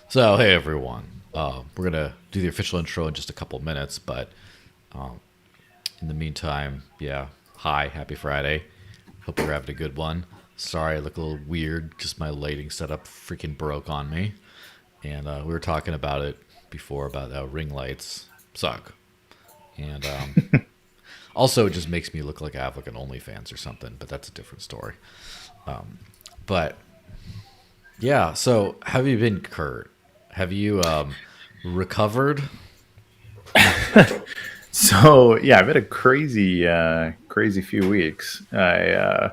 So, hey everyone. We're going to do the official intro in just a couple minutes, but in the meantime, yeah, hi, happy Friday. Hope you're having a good one. Sorry, I look a little weird, just my lighting setup freaking broke on me. And we were talking about it before about how ring lights suck. And also, it just makes me look like I have like an OnlyFans or something, but that's a different story. But yeah, so how have you been, Kurt? Have you recovered? So yeah, I've had a crazy few weeks. I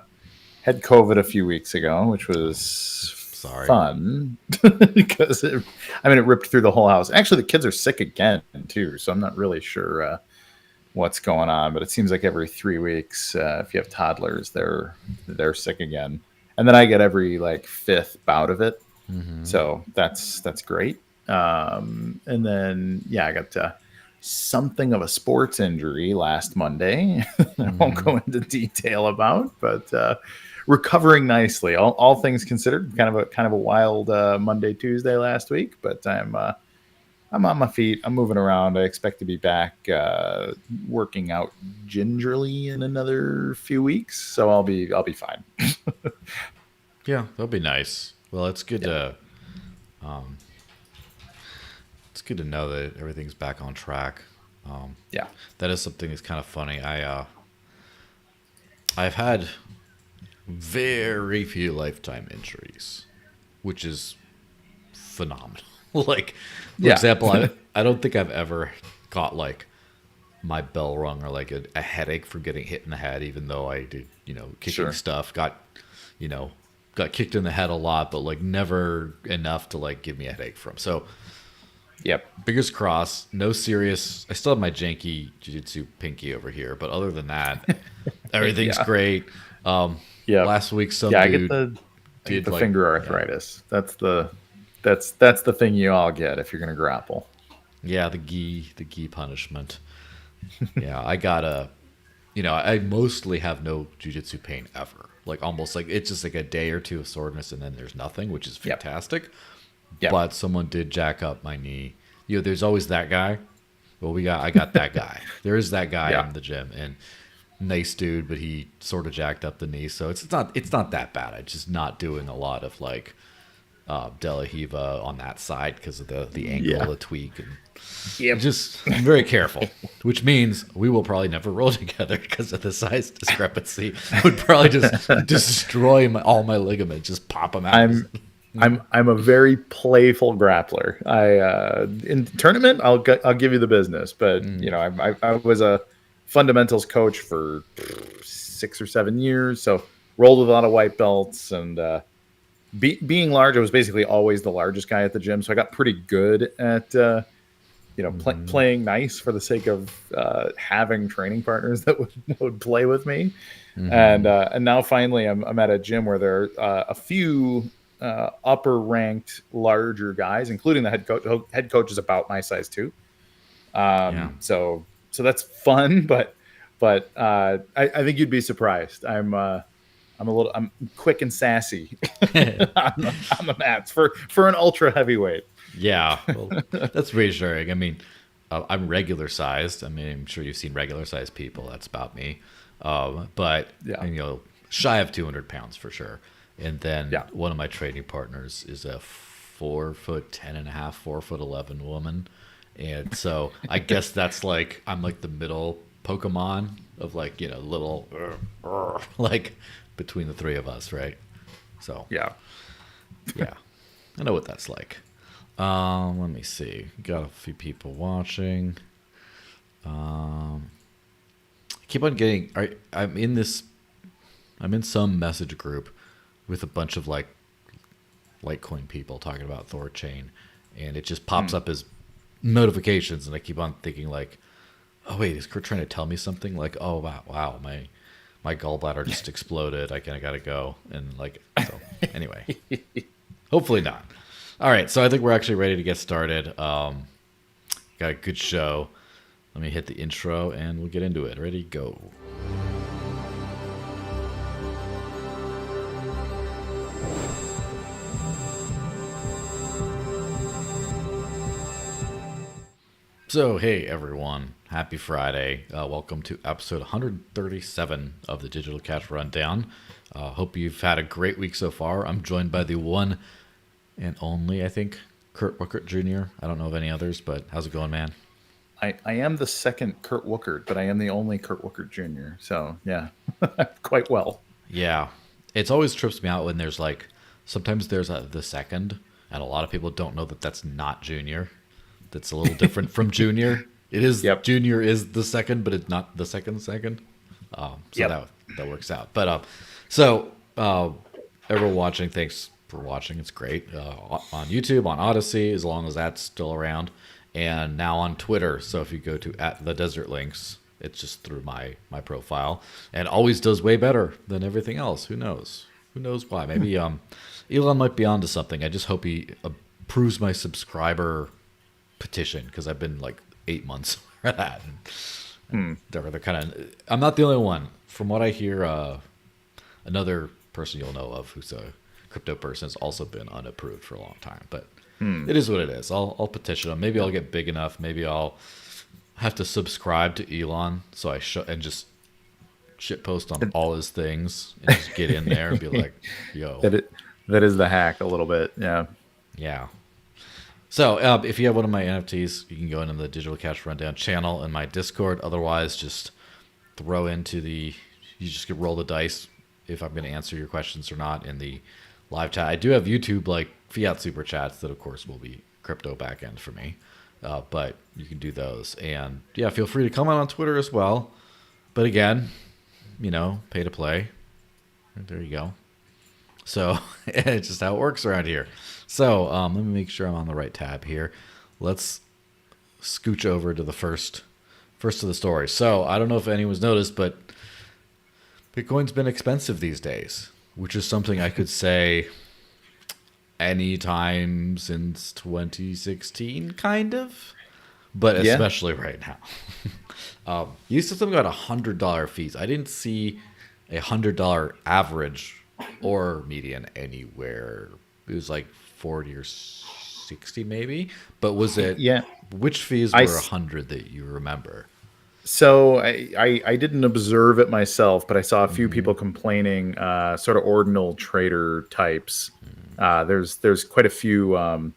had COVID a few weeks ago, which was Sorry. fun because it ripped through the whole house. Actually, the kids are sick again too, so I'm not really sure what's going on. But it seems like every 3 weeks, if you have toddlers, they're sick again, and then I get every like fifth bout of it. So that's great. And then yeah, I got something of a sports injury last Monday. I won't go into detail about, but recovering nicely. All things considered, kind of a wild Monday Tuesday last week, but I'm on my feet. I'm moving around. I expect to be back working out gingerly in another few weeks, so I'll be fine. Yeah, that'll be nice. Well, Yeah, it's good to know that everything's back on track. yeah, That is something that's kind of funny. I've had very few lifetime injuries, which is phenomenal. Like, for yeah, example, I don't think I've ever got like my bell rung or like a headache from getting hit in the head, even though I did, kicking sure. stuff, you know, got kicked in the head a lot, but like never enough to like give me a headache from. So Yep. fingers crossed, no serious. I still have my janky jiu-jitsu pinky over here, but other than that, everything's Yeah. great. Yep. Last week, some Yeah, I get dude the I get did the like, finger yeah, arthritis. That's the thing you all get if you're gonna grapple. yeah, the gi punishment. Yeah, I got I mostly have no jujitsu pain ever. Like almost like it's just like a day or two of soreness and then there's nothing, which is Yep. fantastic. Yep. But someone did jack up my knee. There's always that guy. Well, I got that guy. There is that guy Yeah. in the gym and nice dude, but he sort of jacked up the knee, so it's not that bad. I'm just not doing a lot of like De La Hiva on that side because of the angle, Yeah. the tweak, and Yep. just I'm very careful, which means we will probably never roll together because of the size discrepancy. Would probably just destroy all my ligaments, just pop them out. I'm I'm a very playful grappler. In tournament I'll give you the business, but I was a fundamentals coach for 6 or 7 years, so rolled with a lot of white belts and being large, I was basically always the largest guy at the gym, so I got pretty good at playing nice for the sake of having training partners that would play with me. And now finally, I'm at a gym where there are a few upper ranked larger guys, including the head coach. Head coach is about my size too. Yeah. So that's fun, but I think you'd be surprised. I'm quick and sassy on the mats for an ultra heavyweight. Yeah, well, that's reassuring. I mean, I'm regular sized. I mean, I'm sure you've seen regular sized people. That's about me. But Yeah. and, shy of 200 pounds for sure. And then Yeah. one of my training partners is a 4'10" and a half, 4'11" woman, and so I guess that's like I'm like the middle Pokemon of like little like between the three of us, right? So Yeah. yeah, I know what that's like. Let me see. Got a few people watching. I keep on getting. I'm in this. I'm in some message group with a bunch of like Litecoin people talking about Thorchain, and it just pops up as notifications, and I keep on thinking like, oh wait, is Kurt trying to tell me something? Like, oh wow, my gallbladder just exploded. I kind of gotta go, and like so. Anyway, hopefully not. All right, so I think we're actually ready to get started. Got a good show. Let me hit the intro and we'll get into it. Ready, go. So, hey everyone, happy Friday. Welcome to episode 137 of the Digital Cash Rundown. Hope you've had a great week so far. I'm joined by the one and only, I think, Kurt Wuckert Jr. I don't know of any others, but how's it going, man? I am the second Kurt Wuckert, but I am the only Kurt Wuckert Jr. So yeah, quite well. Yeah, it's always trips me out when there's like, sometimes there's the second, and a lot of people don't know that that's not Junior. That's a little different from Junior. It is Yep. Junior is the second, but it's not the second. So Yep. that works out. But so everyone watching, thanks for watching. It's great on YouTube, on Odyssey, as long as that's still around, and now on Twitter. So if you go to @thedesertlinks, it's just through my profile, and always does way better than everything else. Who knows? Who knows why? Maybe Elon might be onto something. I just hope he approves my subscriber petition because I've been like 8 months for that. And they're kind of. I'm not the only one. From what I hear, another person you'll know of who's a crypto person has also been unapproved for a long time. But it is what it is. I'll petition him. Maybe I'll get big enough. Maybe I'll have to subscribe to Elon so and just shit post on all his things and just get in there and be like, yo. That is the hack a little bit. Yeah. Yeah. So if you have one of my NFTs, you can go into the Digital Cash Rundown channel in my Discord. Otherwise, just throw into you just can roll the dice if I'm going to answer your questions or not in the live chat. I do have YouTube like fiat super chats that, of course, will be crypto backend for me. But you can do those. And yeah, feel free to comment on Twitter as well. But again, pay to play. There you go. So it's just how it works around here. So let me make sure I'm on the right tab here. Let's scooch over to the first of the story. So I don't know if anyone's noticed, but Bitcoin's been expensive these days, which is something I could say anytime since 2016, kind of, but especially right now. You said something about $100 fees. I didn't see $100 average or median anywhere. It was like 40 or 60 maybe. But was it? Yeah. Which fees were 100 that you remember? So I didn't observe it myself, but I saw a few people complaining, sort of ordinal trader types. There's quite a few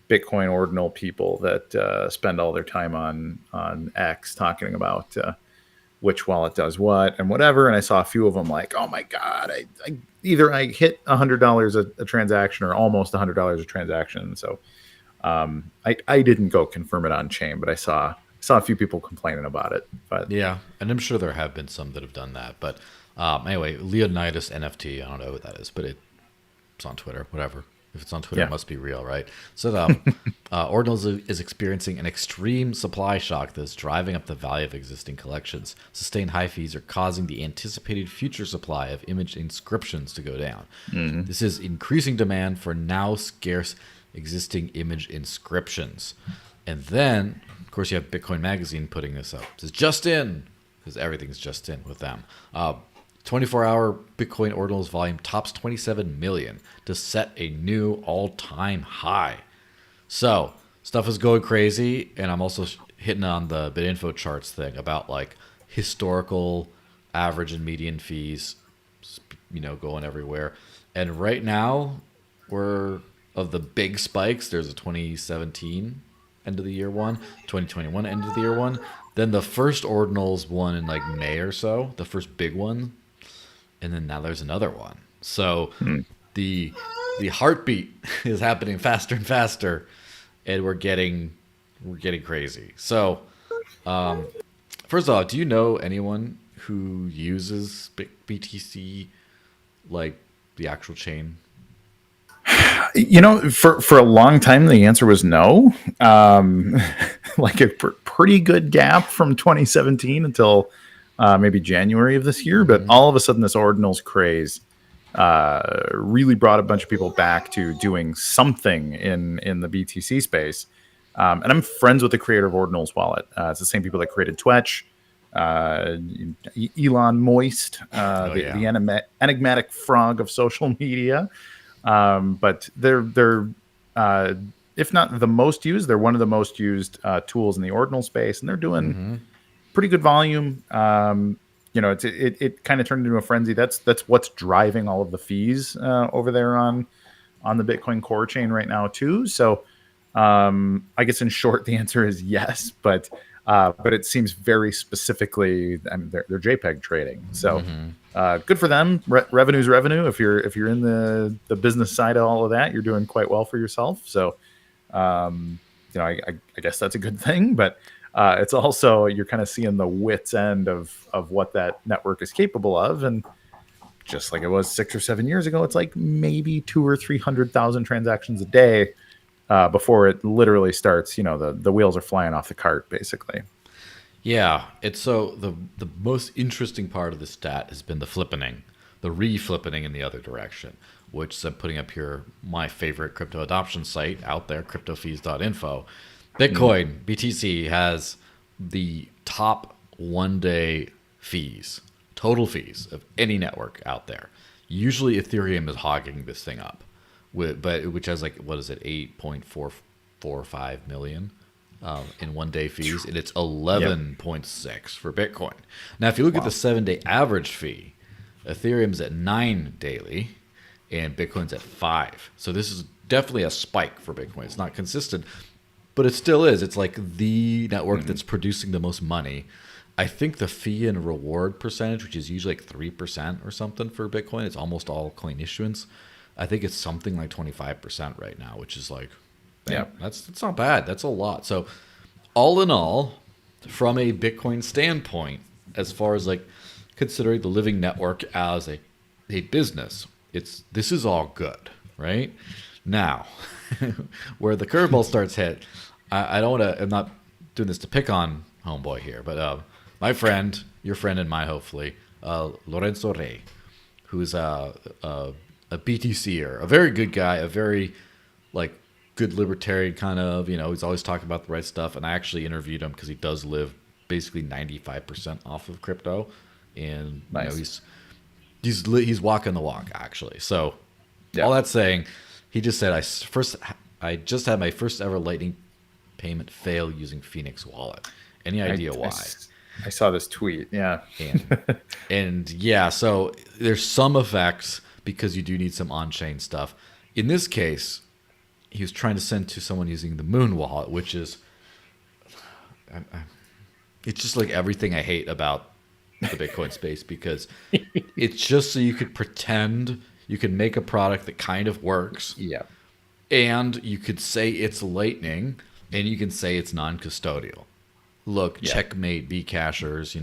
Bitcoin ordinal people that spend all their time on X talking about which wallet does what and whatever. And I saw a few of them like, oh my God, I either I hit $100 a transaction or almost $100 a transaction. So I didn't go confirm it on chain, but I saw a few people complaining about it. But yeah, and I'm sure there have been some that have done that. But anyway, Leonidas NFT, I don't know what that is, but it's on Twitter, whatever. If it's on Twitter, Yeah. It must be real, right? So Ordinals is experiencing an extreme supply shock that's driving up the value of existing collections. Sustained high fees are causing the anticipated future supply of image inscriptions to go down. This is increasing demand for now scarce existing image inscriptions. And then, of course, you have Bitcoin Magazine putting this up. It says just in, because everything's just in with them. 24-hour Bitcoin Ordinals volume tops 27 million to set a new all-time high. So stuff is going crazy, and I'm also hitting on the BitInfo charts thing about like historical average and median fees, going everywhere. And right now, we're of the big spikes. There's a 2017 end of the year one, 2021 end of the year one. Then the first Ordinals one in like May or so, the first big one. And then now there's another one. So the heartbeat is happening faster and faster, and we're getting crazy. So first of all, do you know anyone who uses BTC like the actual chain? For a long time, the answer was no. Like a pretty good gap from 2017 until maybe January of this year. But all of a sudden, this Ordinals craze really brought a bunch of people back to doing something in the BTC space. And I'm friends with the creator of Ordinals Wallet. It's the same people that created Twetch, Elon Moist, the enigmatic frog of social media. But they're if not the most used, they're one of the most used tools in the ordinal space, and they're doing pretty good volume. It kind of turned into a frenzy. That's what's driving all of the fees over there on the Bitcoin core chain right now too. So I guess in short, the answer is yes, but it seems very specifically, I mean, they're JPEG trading. So good for them. Revenue's revenue. If you're in the business side of all of that, you're doing quite well for yourself. So I guess that's a good thing, but it's also, you're kind of seeing the wit's end of what that network is capable of. And just like it was 6 or 7 years ago, it's like maybe 200,000 or 300,000 transactions a day before it literally starts, the wheels are flying off the cart, basically. Yeah, it's so the most interesting part of the stat has been the flippening, the re-flippening in the other direction, which I'm putting up here, my favorite crypto adoption site out there, cryptofees.info. Bitcoin, BTC, has the top 1-day fees, total fees of any network out there. Usually Ethereum is hogging this thing up, which has like, what is it, 8.445 million in 1-day fees, and it's 11.6 for Bitcoin. Now, if you look at the 7-day average fee, Ethereum's at 9 daily, and Bitcoin's at 5. So this is definitely a spike for Bitcoin. It's not consistent, but it still is. It's like the network that's producing the most money. I think the fee and reward percentage, which is usually like 3% or something for Bitcoin, it's almost all coin issuance. I think it's something like 25% right now, which is like, that's not bad. That's a lot. So all in all, from a Bitcoin standpoint, as far as like considering the living network as a business, this is all good, right? Now, where the curveball starts hit, I don't want to, I'm not doing this to pick on homeboy here, but my friend, your friend and mine, hopefully, Lorenzo Rey, who's a BTCer, a very good guy, a very like good libertarian kind of, he's always talking about the right stuff. And I actually interviewed him because he does live basically 95% off of crypto, and Nice. he's walking the walk actually. So all that saying, he just said, I just had my first ever Lightning payment fail using Phoenix Wallet. Any idea why? I saw this tweet. Yeah. And yeah, so there's some effects because you do need some on-chain stuff. In this case, he was trying to send to someone using the Moon Wallet, which is, it's just like everything I hate about the Bitcoin space, because it's just so you could pretend you can make a product that kind of works. Yeah. And you could say it's Lightning, and you can say it's non-custodial. Look, checkmate, Bcashers,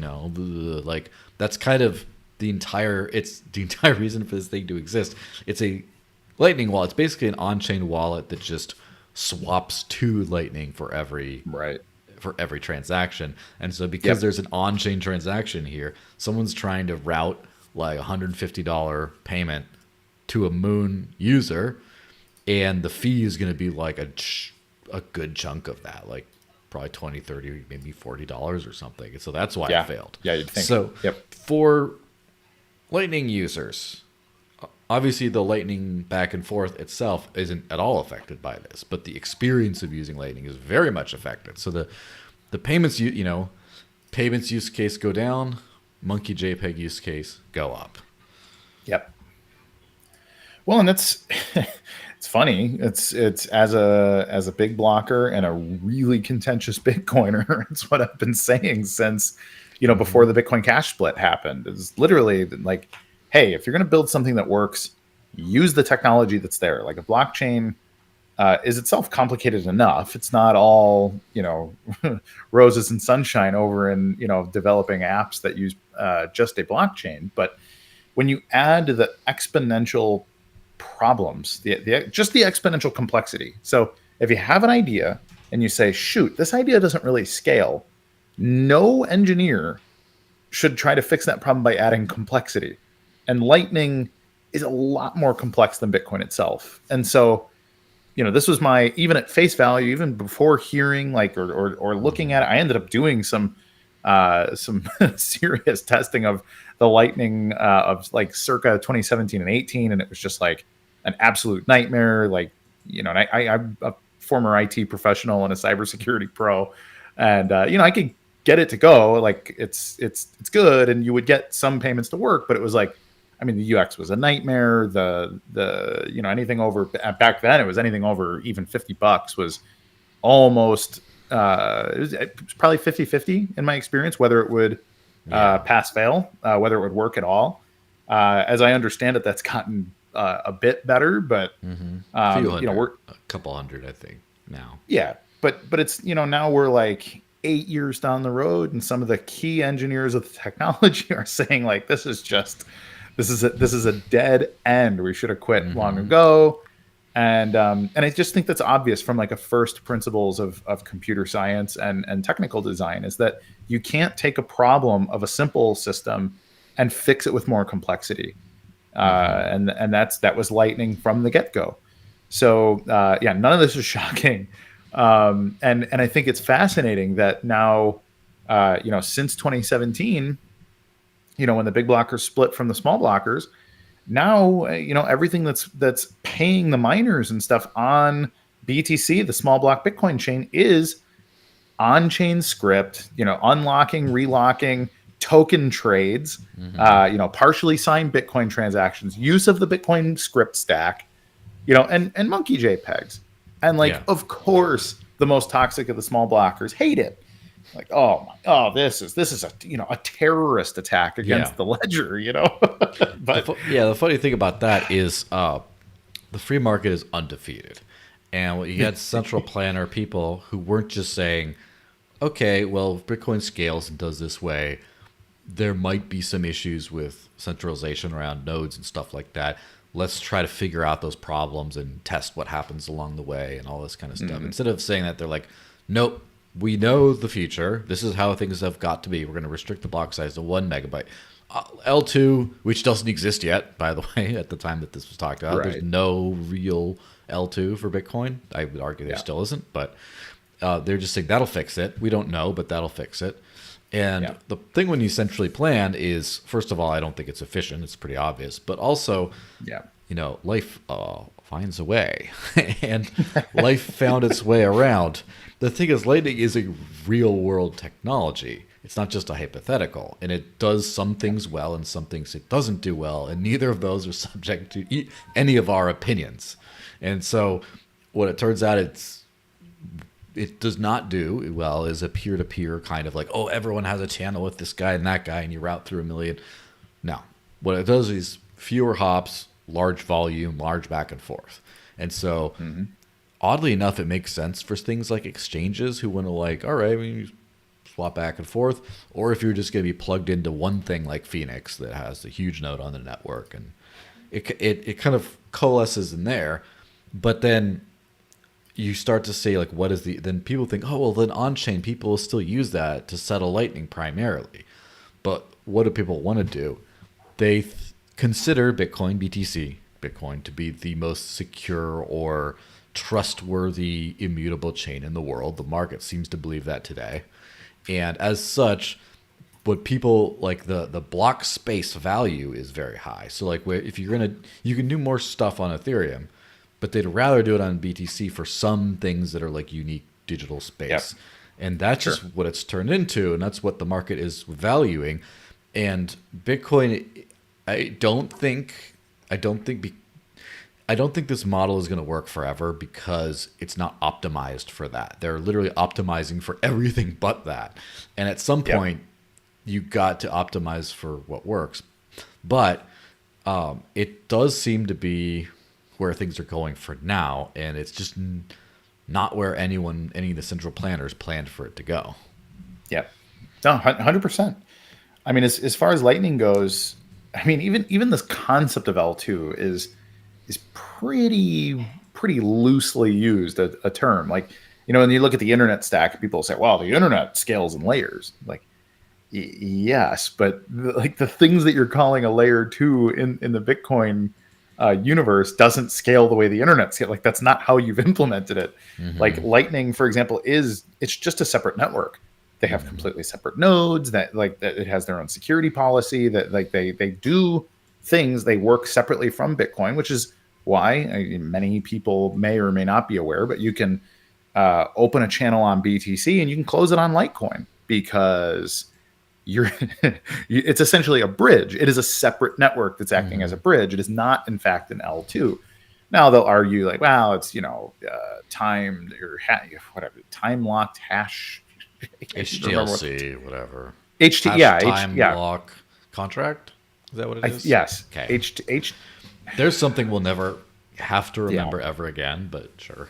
like that's kind of the entire reason for this thing to exist. It's a Lightning wallet. It's basically an on-chain wallet that just swaps to Lightning for every transaction. And so because there's an on-chain transaction here, someone's trying to route like $150 payment to a Moon user, and the fee is going to be like a good chunk of that, like probably 20, 30, maybe $40 or something. And so that's why it failed. Yeah, you'd think. So for Lightning users, obviously the Lightning back and forth itself isn't at all affected by this, but the experience of using Lightning is very much affected. So the payments, payments use case go down, Monkey JPEG use case go up. Yep. Well, and that's it's funny. It's as a big blocker and a really contentious Bitcoiner. It's what I've been saying since before the Bitcoin Cash split happened. It's literally like, hey, if you're going to build something that works, use the technology that's there. Like a blockchain is itself complicated enough. It's not all roses and sunshine over in developing apps that use just a blockchain. But when you add the exponential problems, just the exponential complexity. So if you have an idea and you say, shoot, this idea doesn't really scale, no engineer should try to fix that problem by adding complexity. And Lightning is a lot more complex than Bitcoin itself. And so, this was even at face value, even before hearing or looking at it, I ended up doing some serious testing of the Lightning of like circa 2017 and 18, and it was just like an absolute nightmare. Like, and I'm a former IT professional and a cybersecurity pro, and I could get it to go. Like it's good, and you would get some payments to work, but it was like, I mean, the UX was a nightmare. The anything over back then, it was anything over even $50 was almost it was probably 50-50 in my experience, whether it would pass fail, whether it would work at all. As I understand it, that's gotten a bit better, but we're a couple hundred, I think now. Yeah, but it's now we're like 8 years down the road, and some of the key engineers of the technology are saying like this is a dead end. We should have quit long ago. And I just think that's obvious from like a first principles of computer science and technical design, is that you can't take a problem of a simple system and fix it with more complexity. And that was Lightning from the get-go. So none of this is shocking. And I think it's fascinating that now, since 2017, when the big blockers split from the small blockers, now, everything that's paying the miners and stuff on BTC, the small block Bitcoin chain, is on-chain script, unlocking, relocking, token trades, partially signed Bitcoin transactions, use of the Bitcoin script stack, and monkey JPEGs. And of course, the most toxic of the small blockers hate it. Like, this is a terrorist attack against the ledger, But the funny thing about that is the free market is undefeated, and you had central planner people who weren't just saying, okay, well, if Bitcoin scales and does this way, there might be some issues with centralization around nodes and stuff like that. Let's try to figure out those problems and test what happens along the way and all this kind of stuff. Instead of saying that, they're like, nope, we know the future. This is how things have got to be. We're going to restrict the block size to 1 megabyte. L2, which doesn't exist yet, by the way, at the time that this was talked about. Right. There's no real L2 for Bitcoin. I would argue there still isn't, but they're just saying that'll fix it. We don't know, but that'll fix it. And the thing when you centrally plan is, first of all, I don't think it's efficient. It's pretty obvious. But also, life finds a way. And life found its way around. The thing is, Lightning is a real-world technology. It's not just a hypothetical. And it does some things well and some things it doesn't do well. And neither of those are subject to any of our opinions. And so what it turns out it does not do well is a peer-to-peer kind of like, oh, everyone has a channel with this guy and that guy, and you route through a million. No. What it does is fewer hops, large volume, large back and forth. And so oddly enough, it makes sense for things like exchanges who want to like, all right, we swap back and forth. Or if you're just going to be plugged into one thing like Phoenix that has a huge node on the network, and it kind of coalesces in there. But then you start to say like, what is then people think, oh, well, then on-chain people will still use that to settle Lightning primarily. But what do people want to do? They consider Bitcoin, BTC, Bitcoin to be the most secure or trustworthy, immutable chain in the world. The market seems to believe that today. And as such, what people like the block space value is very high. So like if you can do more stuff on Ethereum, but they'd rather do it on BTC for some things that are like unique digital space. Yep. And that's just what it's turned into. And that's what the market is valuing. And Bitcoin, I don't think this model is going to work forever because it's not optimized for that. They're literally optimizing for everything but that. And at some point, you got to optimize for what works. But it does seem to be where things are going for now, and it's just not where any of the central planners planned for it to go. Yeah, no, 100%. I mean, as far as Lightning goes, I mean, even this concept of L2 is pretty loosely used a term. Like, when you look at the internet stack, people say, well, the internet scales in layers. Like, yes, but like the things that you're calling a layer 2 in the Bitcoin universe doesn't scale the way the internet scales. Like, that's not how you've implemented it. Like Lightning, for example, it's just a separate network. They have completely separate nodes that it has their own security policy that like they do things. They work separately from Bitcoin, which is why many people may or may not be aware, but you can open a channel on BTC and you can close it on Litecoin because you're it's essentially a bridge. It is a separate network that's acting as a bridge. It is not, in fact, an L2. Now they'll argue like, well, it's timed or whatever, time locked hash, HTLC, whatever. Time lock contract. Is that what it is? Yes. Okay. There's something we'll never have to remember ever again, but sure.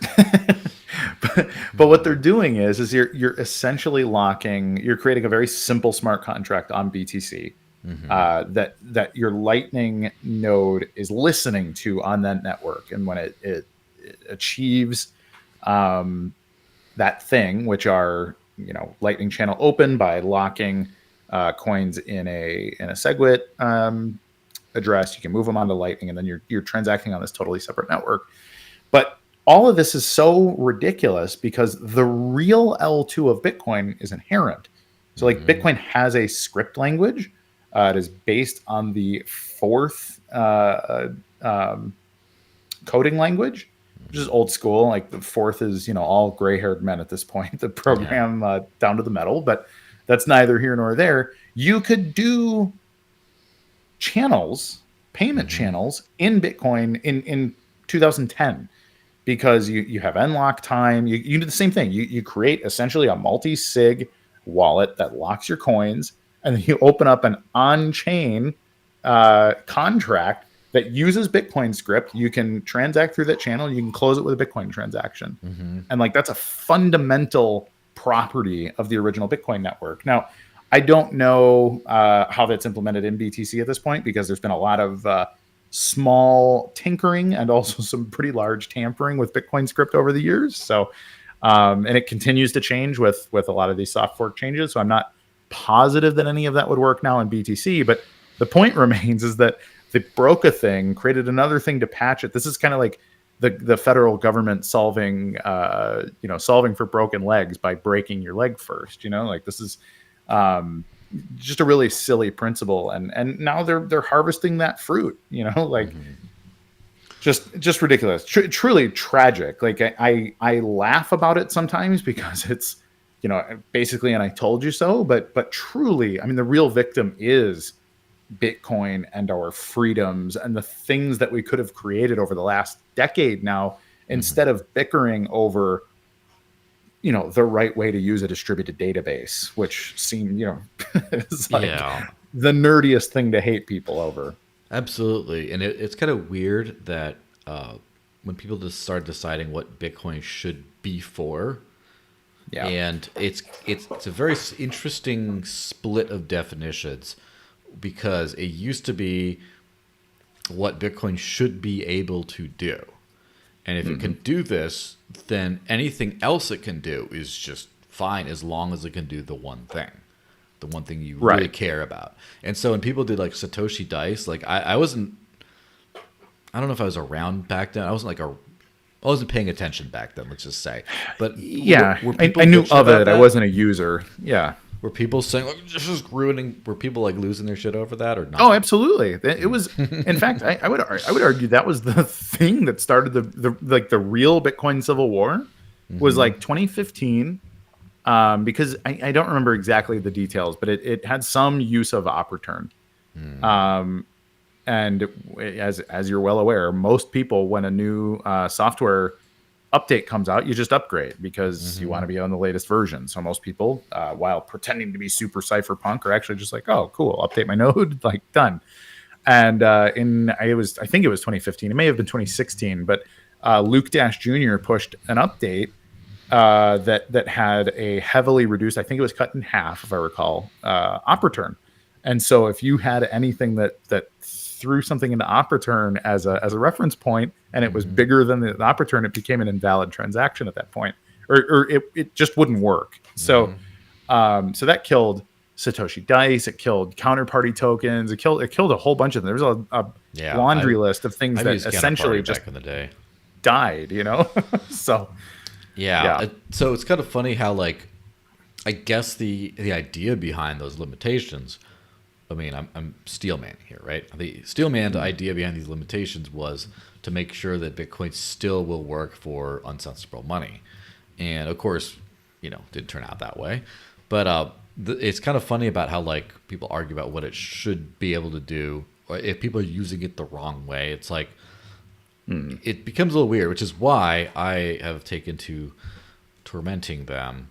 But what they're doing is you're essentially you're creating a very simple smart contract on BTC that your Lightning node is listening to on that network, and when it achieves that thing, which are Lightning channel open by locking coins in a SegWit address, you can move them onto Lightning, and then you're transacting on this totally separate network. But all of this is so ridiculous because the real L2 of Bitcoin is inherent. So like Bitcoin has a script language. It is based on the fourth coding language, which is old school. Like the fourth is, all gray-haired men at this point, the program down to the metal, but that's neither here nor there. You could do payment channels in Bitcoin in 2010. Because you have nlock time, you do the same thing. You create essentially a multi-sig wallet that locks your coins, and then you open up an on-chain contract that uses Bitcoin script. You can transact through that channel. You can close it with a Bitcoin transaction, and like that's a fundamental property of the original Bitcoin network. Now, I don't know how that's implemented in BTC at this point because there's been a lot of small tinkering and also some pretty large tampering with Bitcoin script over the years. So, and it continues to change with a lot of these soft fork changes. So I'm not positive that any of that would work now in BTC, but the point remains is that they broke a thing, created another thing to patch it. This is kind of like the federal government solving for broken legs by breaking your leg first, like this is, just a really silly principle, and now they're harvesting that fruit, just ridiculous, truly tragic. Like I laugh about it sometimes because it's basically and I told you so, but truly, I mean, the real victim is Bitcoin and our freedoms and the things that we could have created over the last decade now, instead of bickering over the right way to use a distributed database, which seemed, it's like the nerdiest thing to hate people over. Absolutely. And it's kind of weird that when people just start deciding what Bitcoin should be for, and it's a very interesting split of definitions, because it used to be what Bitcoin should be able to do. And if it can do this, then anything else it can do is just fine, as long as it can do the one thing you really care about. And so when people did like Satoshi Dice, like I don't know if I was around back then. I wasn't paying attention back then, let's just say. But I knew of it. I wasn't a user. Yeah. Were people saying, like, this is ruining? Were people like losing their shit over that or not? Oh, absolutely. It was. In fact, I would argue that was the thing that started the real Bitcoin civil war. Was like 2015, because I don't remember exactly the details, but it had some use of op return. And as you're well aware, most people, when a new software update comes out, you just upgrade because you want to be on the latest version. So most people, while pretending to be super cypherpunk, are actually just like, oh, cool, update my node, like done. And I think it was 2015. It may have been 2016, but Luke Jr. pushed an update that had a heavily reduced, I think it was cut in half, if I recall, op return. And so if you had anything that threw something into op return as a reference point, and it was bigger than the op return, it became an invalid transaction at that point, or it just wouldn't work. So so that killed Satoshi Dice. It killed counterparty tokens. It killed a whole bunch of them. There was a laundry list of things that essentially just back in the day died. So so it's kind of funny how, like, I guess the idea behind those limitations, I mean, I'm Steelman here, right? The Steelman's idea behind these limitations was to make sure that Bitcoin still will work for uncensorable money. And of course, didn't turn out that way. But it's kind of funny about how like people argue about what it should be able to do, or if people are using it the wrong way. It's like it becomes a little weird, which is why I have taken to tormenting them.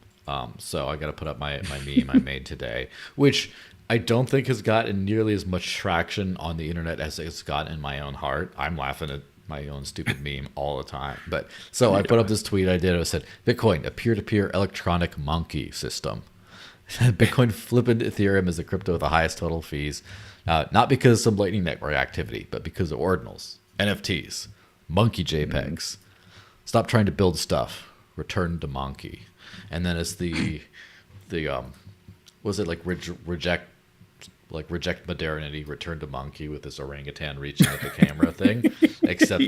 So I got to put up my meme I made today, which I don't think has gotten nearly as much traction on the internet as it's gotten in my own heart. I'm laughing at my own stupid meme all the time. But so I put up this tweet I did. I said, Bitcoin, a peer-to-peer electronic monkey system. Bitcoin flipping Ethereum is the crypto with the highest total fees. Not because of some Lightning Network activity, but because of Ordinals, NFTs, monkey JPEGs. Stop trying to build stuff. Return to monkey. And then it's the was it like reject modernity, return to monkey with this orangutan reaching at the camera thing. Except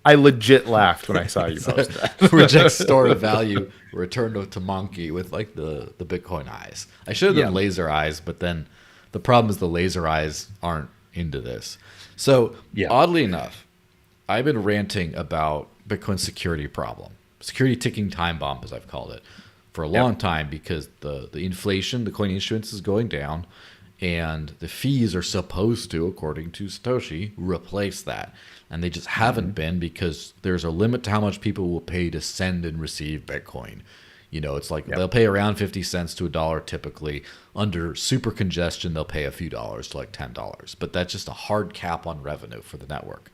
I legit laughed when I saw you post that. Reject store of value, return to monkey with like the Bitcoin eyes. I should have done laser eyes, but then the problem is the laser eyes aren't into this. So oddly enough, I've been ranting about Bitcoin's security problem, security ticking time bomb, as I've called it, for a long time, because the inflation, the coin issuance is going down, and the fees are supposed to, according to Satoshi, replace that. And they just haven't been, because there's a limit to how much people will pay to send and receive Bitcoin. It's like they'll pay around 50 cents to $1 typically. Under super congestion, they'll pay a few dollars to like $10. But that's just a hard cap on revenue for the network.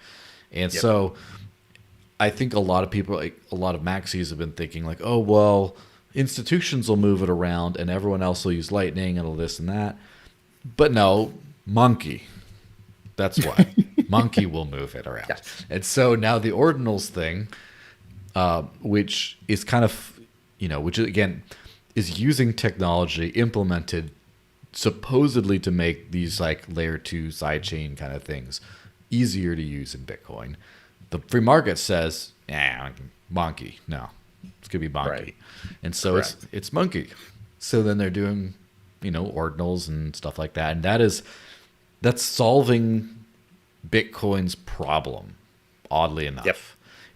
And so I think a lot of people, like a lot of maxis, have been thinking like, oh, well, institutions will move it around and everyone else will use Lightning and all this and that. But no, monkey. That's why. Monkey will move it around. Yes. And so now the Ordinals thing, which is kind of, which again is using technology implemented supposedly to make these like layer 2 sidechain kind of things easier to use in Bitcoin. The free market says, monkey. No, it's going to be monkey. Right. And so it's monkey. So then they're doing, Ordinals and stuff like that. And that's solving Bitcoin's problem, oddly enough. Yep.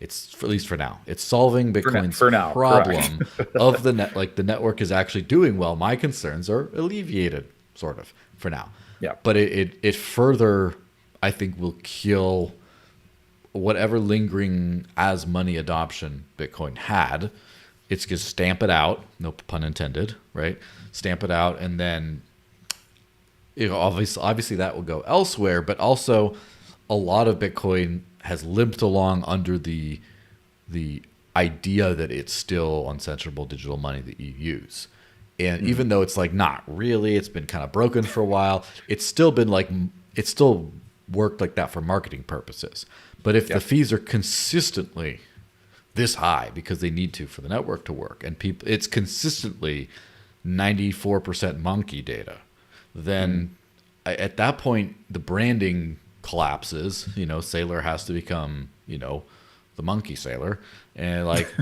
It's at least for now. It's solving Bitcoin's problem of the net. Like the network is actually doing well. My concerns are alleviated, sort of, for now. Yeah. But it further, I think, will kill whatever lingering as money adoption Bitcoin had. It's just stamp it out, no pun intended, right? Stamp it out, and then obviously that will go elsewhere. But also, a lot of Bitcoin has limped along under the idea that it's still uncensorable digital money that you use. And even though it's like not really, it's been kind of broken for a while, it's still worked like that for marketing purposes. But if the fees are consistently this high because they need to for the network to work, and it's consistently 94% monkey data, then at that point the branding collapses. Sailor has to become the monkey sailor, and like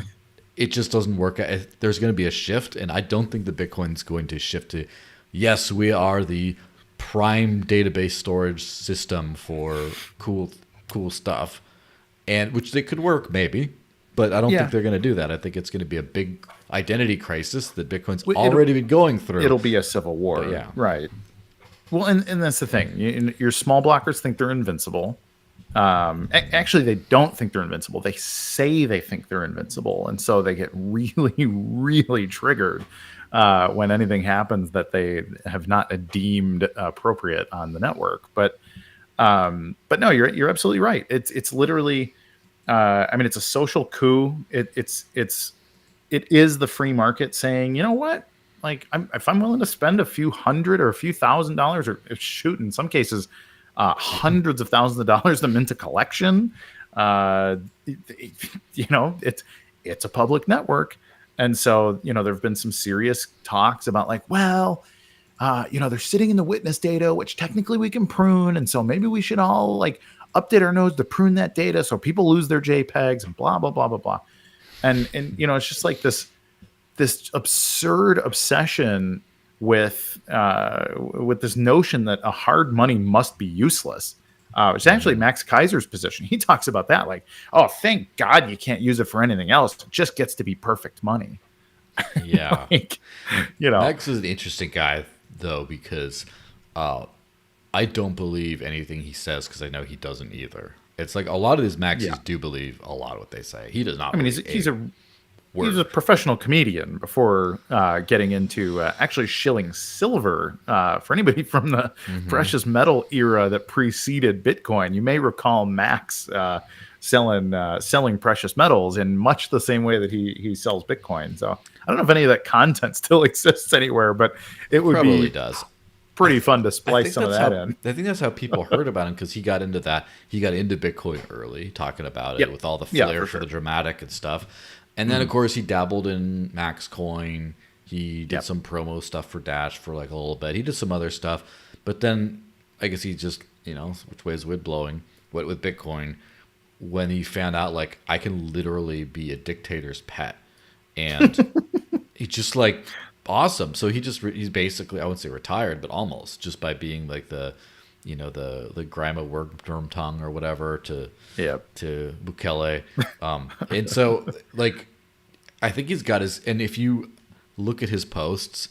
it just doesn't work. There's going to be a shift, and I don't think the Bitcoin's going to shift to, yes, we are the prime database storage system for cool stuff, and which they could work maybe, but I don't think they're going to do that. I think it's going to be a big identity crisis that Bitcoin's already been going through. It'll be a civil war, right? Well, and that's the thing. Your small blockers think they're invincible. Actually, they don't think they're invincible. They say they think they're invincible, and so they get really, really triggered when anything happens that they have not deemed appropriate on the network. But no, you're absolutely right. It's literally, it's a social coup. It is the free market saying, you know what? Like, if I'm willing to spend a few $100 or a few $1,000, or shoot, in some cases, hundreds of thousands of dollars to mint a collection, it's a public network. And so, there have been some serious talks about like, well, they're sitting in the witness data, which technically we can prune. And so maybe we should all like update our nodes to prune that data so people lose their JPEGs and blah, blah, blah, blah, blah. And it's just like this absurd obsession with this notion that a hard money must be useless. It's actually Max Kaiser's position. He talks about that, like, oh, thank God you can't use it for anything else. It just gets to be perfect money. Yeah. Like, you know, Max is an interesting guy, though, because I don't believe anything he says because I know he doesn't either. It's like a lot of these Maxis do believe a lot of what they say. He does not. I mean, he's a professional comedian before getting into actually shilling silver. For anybody from the precious metal era that preceded Bitcoin, you may recall Max selling precious metals in much the same way that he sells Bitcoin. So I don't know if any of that content still exists anywhere, but it would Probably be does. pretty fun to splice some of that in. I think that's how people heard about him because he got into that. He got into Bitcoin early, talking about it with all the flair for the dramatic and stuff. And then, of course, he dabbled in Max Coin. He did some promo stuff for Dash for like a little bit. He did some other stuff. But then I guess he just, which way is the wind blowing? What with Bitcoin, when he found out, like, I can literally be a dictator's pet. And he's just like, awesome. So he's basically, I wouldn't say retired, but almost, just by being like the grima worm tongue or whatever to Bukele. And so, like, I think he's got his, and if you look at his posts,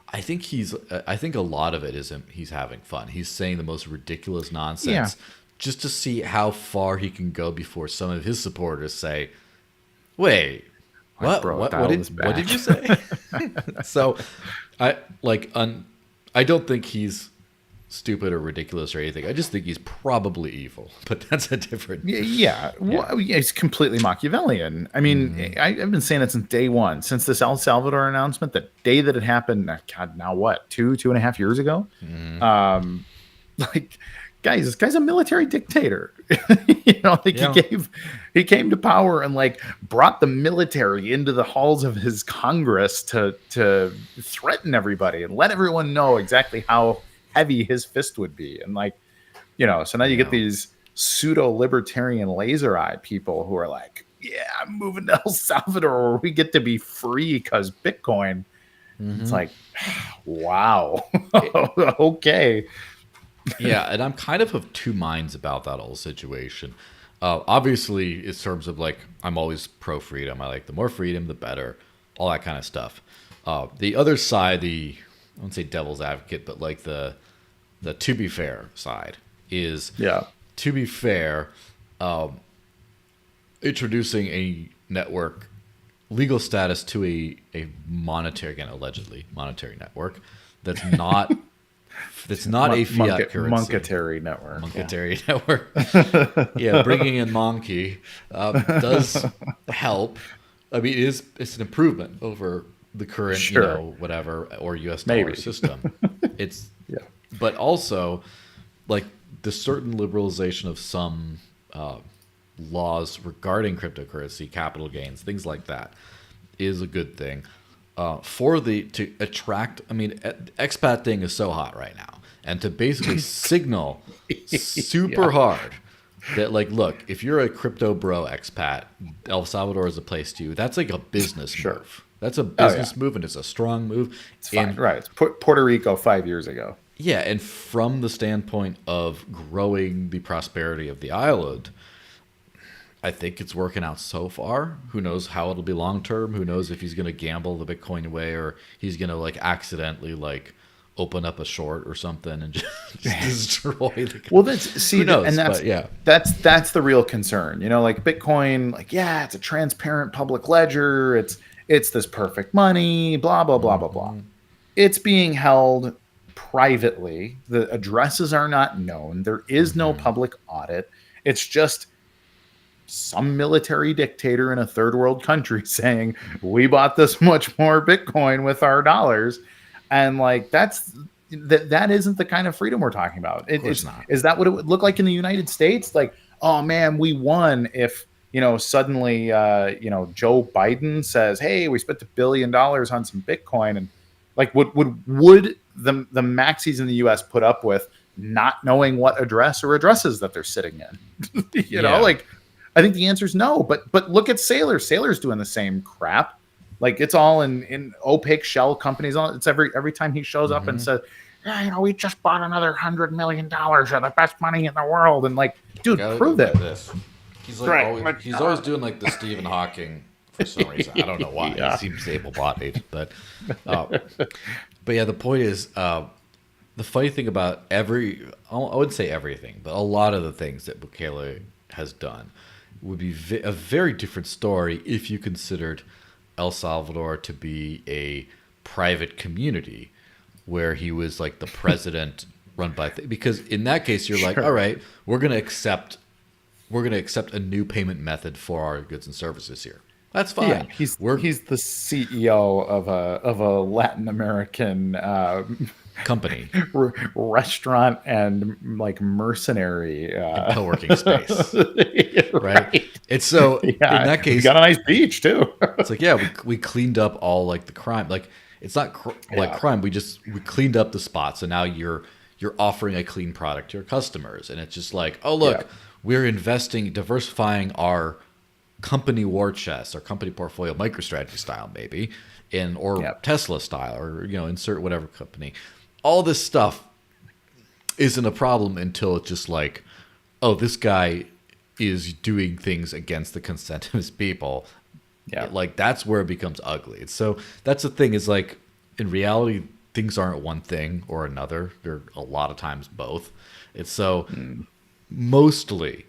I think a lot of it is him, he's having fun. He's saying the most ridiculous nonsense just to see how far he can go before some of his supporters say, wait, what did you say? So I don't think he's stupid or ridiculous or anything. I just think he's probably evil, but that's a different. Well, he's completely Machiavellian. I mean, I've been saying it since day one, since this El Salvador announcement, the day that it happened. God, now what? 2.5 years ago? Like, guys, this guy's a military dictator. He came to power and like brought the military into the halls of his Congress to threaten everybody and let everyone know exactly how heavy his fist would be. And like, so now you get these pseudo libertarian laser eye people who are like, yeah, I'm moving to El Salvador where we get to be free because Bitcoin. It's like, wow. Okay. Yeah, and I'm kind of two minds about that whole situation. Obviously, in terms of like, I'm always pro freedom. I like the more freedom, the better, all that kind of stuff. The other side, I won't say devil's advocate, but like the to be fair side is, to be fair, introducing a network legal status to a monetary, again, allegedly monetary network that's not. It's not a fiat currency. Monetary network. Monetary network. Bringing in Monkey does help. I mean, it's an improvement over the current, whatever, or U.S. dollar system. But also, like, the certain liberalization of some laws regarding cryptocurrency, capital gains, things like that, is a good thing. To attract, I mean, expat thing is so hot right now, and to basically signal super hard that, like, look, if you're a crypto bro expat, El Salvador is a place to you. That's like a business move. That's a business move, and it's a strong move. It's fine, right? It's Puerto Rico 5 years ago. Yeah, and from the standpoint of growing the prosperity of the island, I think it's working out so far. Who knows how it'll be long term? Who knows if he's going to gamble the Bitcoin way, or he's going to like accidentally like open up a short or something and just destroy the. Well, that's the real concern. Like Bitcoin, like it's a transparent public ledger. It's this perfect money. Blah blah blah blah blah. It's being held privately. The addresses are not known. There is no public audit. It's just some military dictator in a third world country saying, we bought this much more Bitcoin with our dollars. And like, that isn't the kind of freedom we're talking about. It's not. Is that what it would look like in the United States? Like, oh man, we won. If, suddenly, Joe Biden says, hey, we spent $1 billion on some Bitcoin. And like, would the maxis in the US put up with not knowing what address or addresses that they're sitting in? Like, I think the answer is no, but look at Sailor. Sailor's doing the same crap. Like, it's all in opaque shell companies. It's every time he shows up and says, yeah, we just bought another $100 million of the best money in the world, and like, dude, Gotta go prove by it. this. He's like Right. always he's always doing like the Stephen Hawking for some reason. I don't know why. He Yeah. seems able-bodied, uh, but yeah, the point is, the funny thing about I wouldn't say everything, but a lot of the things that Bukele has done would be a very different story if you considered El Salvador to be a private community where he was like the president run by because in that case you're like, all right, we're going to accept a new payment method for our goods and services here. That's fine. Yeah, he's the CEO of a Latin American company restaurant and like mercenary co-working space, right? It's so in that case, we got a nice beach too. It's like, yeah, we cleaned up all like the crime. Like it's not like crime. We cleaned up the spots, and now you're offering a clean product to your customers, and it's just like, oh look, we're diversifying our company war chest, our company portfolio, MicroStrategy style maybe, or Tesla style, or insert whatever company. All this stuff isn't a problem until it's just like, oh, this guy is doing things against the consent of his people. Yeah, like that's where it becomes ugly. So that's the thing is like in reality, things aren't one thing or another. They're a lot of times both. It's so mostly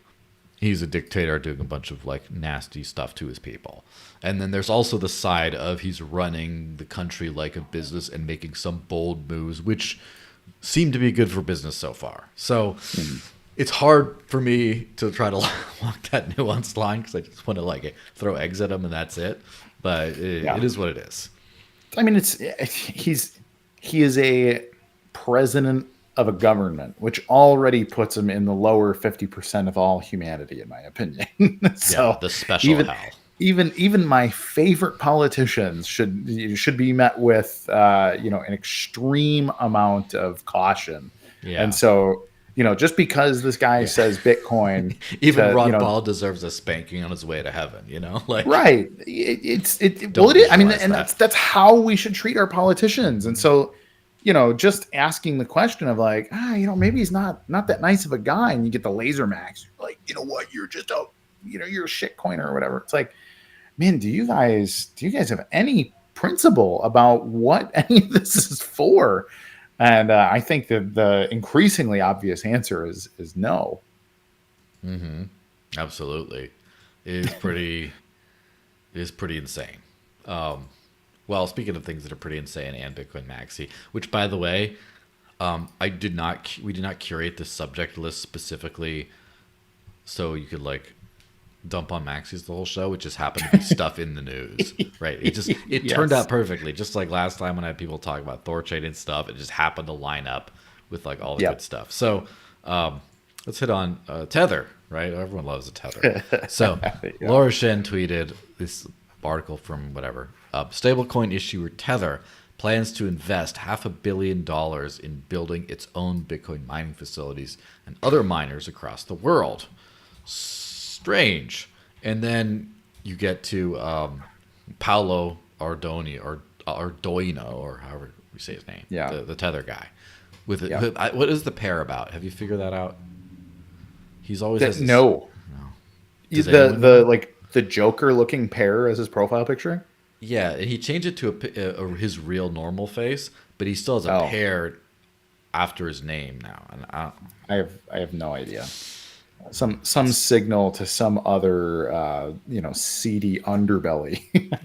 he's a dictator doing a bunch of like nasty stuff to his people. And then there's also the side of he's running the country like a business and making some bold moves, which seem to be good for business so far. So it's hard for me to try to walk that nuanced line because I just want to like throw eggs at him and that's it. But it is what it is. I mean, he is a president of a government, which already puts him in the lower 50% of all humanity, in my opinion. So the special hell. Even my favorite politicians should be met with an extreme amount of caution. Yeah. And so just because this guy says Bitcoin, even Ron Paul deserves a spanking on his way to heaven. Like right. It is. I mean, and that's how we should treat our politicians. And so just asking the question of like, maybe he's not that nice of a guy, and you get the laser max, you're like, what, you're just you're a shit coiner or whatever. It's like, man, do you guys have any principle about what any of this is for? And I think that the increasingly obvious answer is no. Mm-hmm. Absolutely, it is pretty insane. Well, speaking of things that are pretty insane, and Bitcoin Maxi, which by the way, we did not curate this subject list specifically so you could like dump on Maxis the whole show. It just happened to be stuff in the news, right? It turned out perfectly, just like last time when I had people talk about Thorchain and stuff. It just happened to line up with like all the good stuff. So let's hit on Tether, right? Everyone loves a Tether. So Laura Shen tweeted this article from whatever. Stablecoin issuer Tether plans to invest $500 million in building its own Bitcoin mining facilities and other miners across the world. Strange. And then you get to Paolo Ardoino, or however we say his name. Yeah. The Tether guy. What is the pair about? Have you figured that out? He's always no. The Joker looking pair as his profile picture. Yeah, and he changed it to his real normal face, but he still has a pair after his name now. And I have no idea. Some signal to some other seedy underbelly.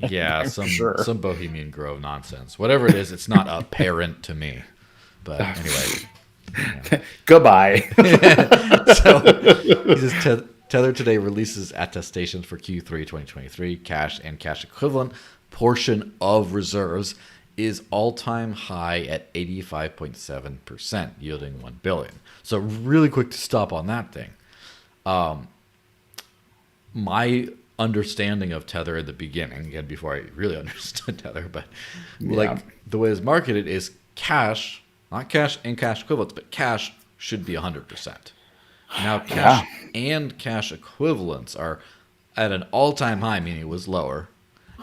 Yeah, some Bohemian Grove nonsense. Whatever it is, it's not apparent to me. But anyway. Yeah. Goodbye. So he says Tether today releases attestations for Q3 2023. Cash and cash equivalent portion of reserves is all-time high at 85.7%, yielding $1 billion. So really quick to stop on that thing. My understanding of Tether in the beginning, again, before I really understood Tether, but like the way it's marketed is cash, not cash and cash equivalents, but cash should be 100%. Now cash and cash equivalents are at an all-time high, meaning it was lower,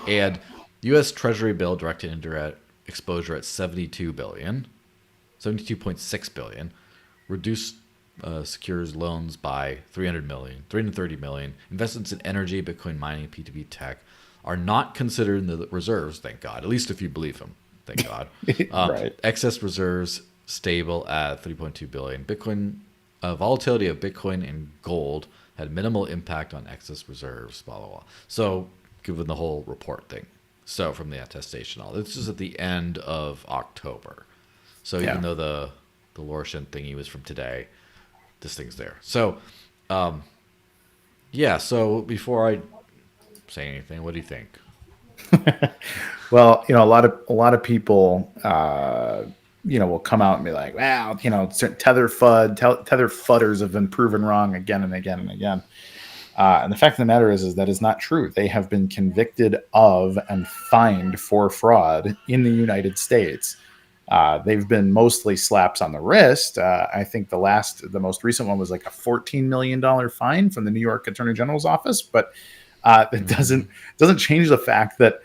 and U.S. Treasury bill direct and indirect exposure at $72 billion, 72.6 billion, reduced secures loans by 330 million. Investments in energy, Bitcoin mining, P2P tech are not considered in the reserves, thank God, at least if you believe him, thank God. Right. Excess reserves stable at 3.2 billion. Bitcoin volatility of Bitcoin and gold had minimal impact on excess reserves, blah, blah, blah. So given the whole report thing. So from the attestation, all this is at the end of October. So Yeah. even though the Lorshin thingy was from today, this thing's there. So, yeah. So before I say anything, what do you think? Well, a lot of people, will come out and be like, "Wow, certain tether fudders have been proven wrong again and again and again." And the fact of the matter is that is not true. They have been convicted of and fined for fraud in the United States. They've been mostly slaps on the wrist. I think the most recent one was like a $14 million fine from the New York Attorney General's office, but it doesn't change the fact that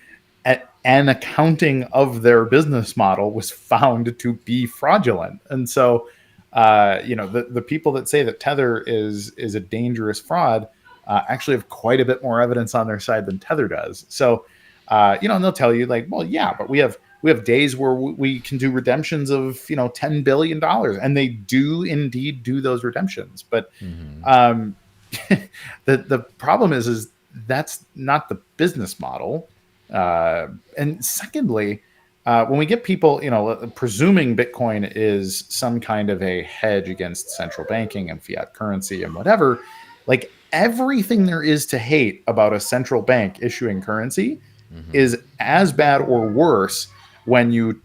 an accounting of their business model was found to be fraudulent. And so, the people that say that Tether is a dangerous fraud actually have quite a bit more evidence on their side than Tether does. So, and they'll tell you like, well, yeah, but we have days where we can do redemptions of $10 billion, and they do indeed do those redemptions. But the problem is that's not the business model. And secondly, when we get people, presuming Bitcoin is some kind of a hedge against central banking and fiat currency and whatever, like everything there is to hate about a central bank issuing currency is as bad or worse when you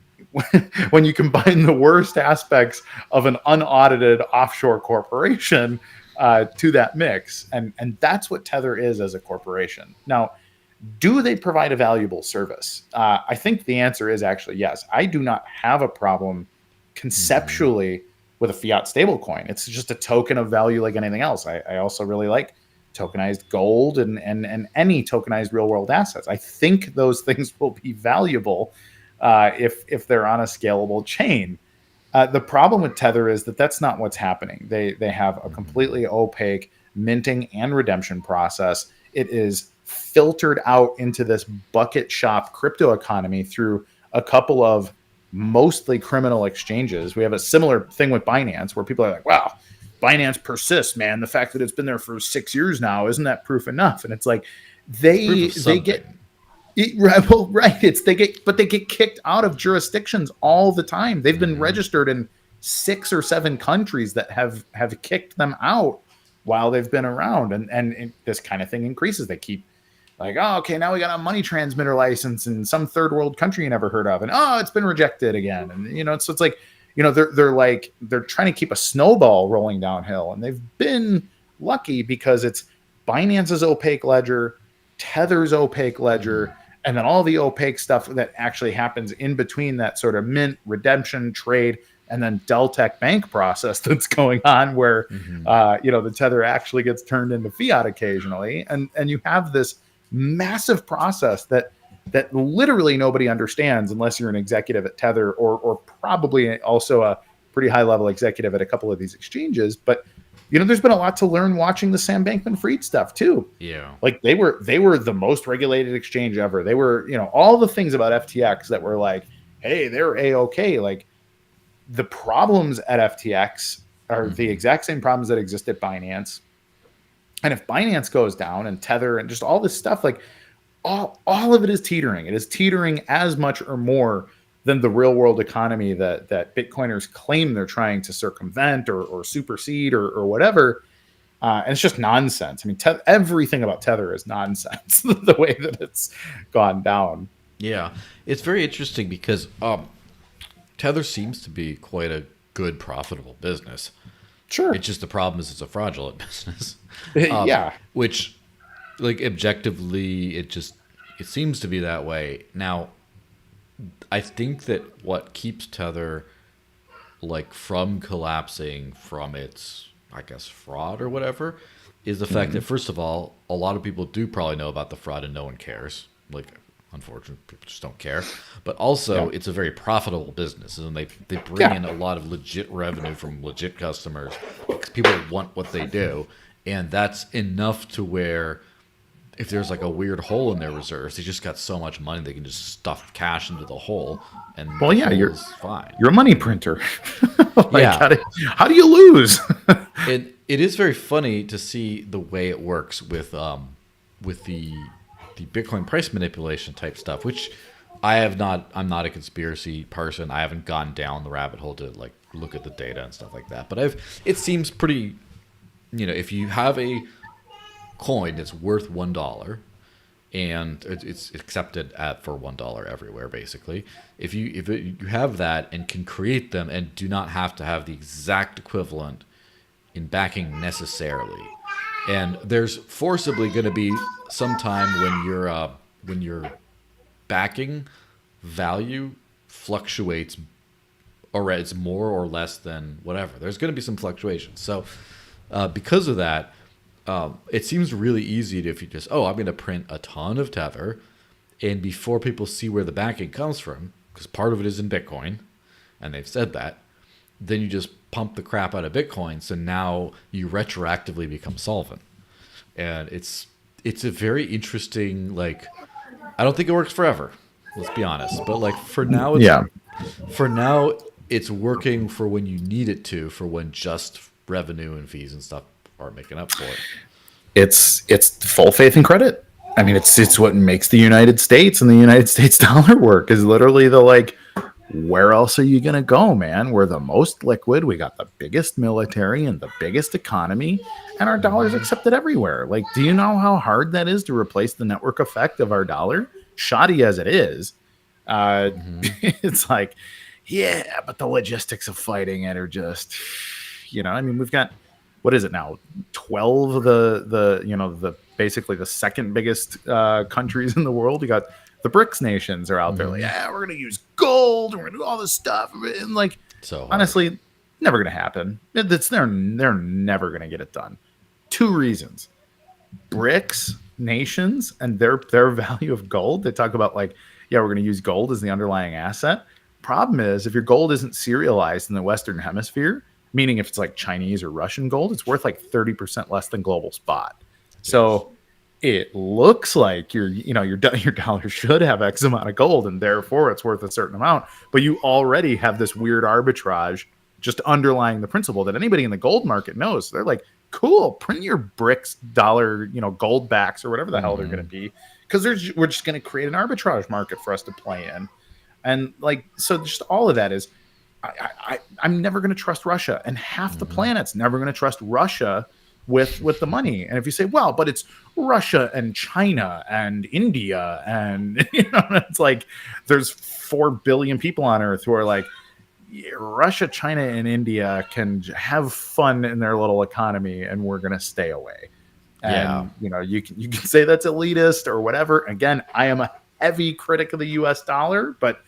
when you combine the worst aspects of an unaudited offshore corporation to that mix. And that's what Tether is as a corporation. Now, do they provide a valuable service? I think the answer is actually yes. I do not have a problem conceptually with a fiat stablecoin. It's just a token of value like anything else. I also really like tokenized gold and any tokenized real world assets. I think those things will be valuable if they're on a scalable chain. The problem with Tether is that that's not what's happening. They have a completely opaque minting and redemption process. It is filtered out into this bucket shop crypto economy through a couple of mostly criminal exchanges. We have a similar thing with Binance where people are like, wow, Binance persists, man. The fact that it's been there for 6 years now, isn't that proof enough? And it's like they get right. They get kicked out of jurisdictions all the time. They've been registered in 6 or 7 countries that have kicked them out while they've been around. And this kind of thing increases. They keep like, oh, okay, now we got a money transmitter license in some third world country you never heard of. And oh, it's been rejected again. And, so it's like, they're trying to keep a snowball rolling downhill. And they've been lucky because it's Binance's opaque ledger, Tether's opaque ledger, and then all the opaque stuff that actually happens in between that sort of mint, redemption, trade, and then Deltec bank process that's going on where, the Tether actually gets turned into fiat occasionally. And you have this massive process that literally nobody understands unless you're an executive at Tether or probably also a pretty high level executive at a couple of these exchanges. But there's been a lot to learn watching the Sam Bankman-Fried stuff too. Yeah, like they were the most regulated exchange ever. They were all the things about FTX that were like, hey, they're A-OK. Like the problems at FTX are the exact same problems that exist at Binance. And if Binance goes down and Tether and just all this stuff, like all of it is teetering. It is teetering as much or more than the real world economy that Bitcoiners claim they're trying to circumvent or supersede or whatever. And it's just nonsense. I mean, everything about Tether is nonsense, the way that it's gone down. Yeah. It's very interesting because Tether seems to be quite a good, profitable business. Sure. It's just the problem is it's a fraudulent business. Yeah. Which, like, objectively, it seems to be that way. Now, I think that what keeps Tether, like, from collapsing from its, I guess, fraud or whatever, is the fact that, first of all, a lot of people do probably know about the fraud and no one cares. Like, unfortunately, people just don't care. But also, Yeah. it's a very profitable business, and they bring Yeah. in a lot of legit revenue from legit customers because people want what they do, and that's enough to where if there's like a weird hole in their reserves, they just got so much money they can just stuff cash into the hole, and Well, the yeah, hole is fine. you're a money printer. Like, Yeah, how do you lose? it is very funny to see the way it works with the Bitcoin price manipulation type stuff, which I'm not a conspiracy person. I haven't gone down the rabbit hole to like look at the data and stuff like that. But it seems pretty, if you have a coin that's worth $1 and it's accepted for $1 everywhere basically. If you have that and can create them and do not have to have the exact equivalent in backing necessarily, and there's forcibly going to be some time when your backing value fluctuates, or it's more or less than whatever. There's going to be some fluctuations. So because of that, it seems really easy to, if you just, I'm going to print a ton of Tether, and before people see where the backing comes from, because part of it is in Bitcoin, and they've said that, then you just pump the crap out of Bitcoin, so now you retroactively become solvent. And it's a very interesting, like, I don't think it works forever, let's be honest, but like Yeah. for now it's working for when you need it to, for when just revenue and fees and stuff are making up for it. It's full faith and credit. I mean, it's what makes the United States and the United States dollar work, is literally the, like, where else are you going to go, man? We're the most liquid. We got the biggest military and the biggest economy, and our dollar's accepted everywhere. Like, do you know how hard that is to replace the network effect of our dollar? Shoddy as it is, it's like, yeah, but the logistics of fighting it are just, I mean, we've got, what is it now? 12 of the basically the second biggest countries in the world. You got the BRICS nations are out there like, yeah, we're gonna use gold, we're gonna do all this stuff, and like, So hard. honestly, never gonna happen. They're never gonna get it done. Two reasons: BRICS nations and their value of gold. They talk about, like, yeah, we're gonna use gold as the underlying asset. Problem is, if your gold isn't serialized in the Western Hemisphere, meaning if it's like Chinese or Russian gold, it's worth like 30% less than global spot. So it looks like your dollar should have X amount of gold, and therefore it's worth a certain amount. But you already have this weird arbitrage just underlying the principle that anybody in the gold market knows. They're like, cool, print your BRICS dollar, gold backs or whatever the hell they're going to be, because we're just going to create an arbitrage market for us to play in. And like, so just all of that is, I'm never going to trust Russia, and half the planet's never going to trust Russia with the money. And if you say, well, but it's Russia and China and India, and it's like there's 4 billion people on Earth who are like, yeah, Russia, China, and India can have fun in their little economy, and we're going to stay away. And you can say that's elitist or whatever. Again, I am a heavy critic of the U.S. dollar, but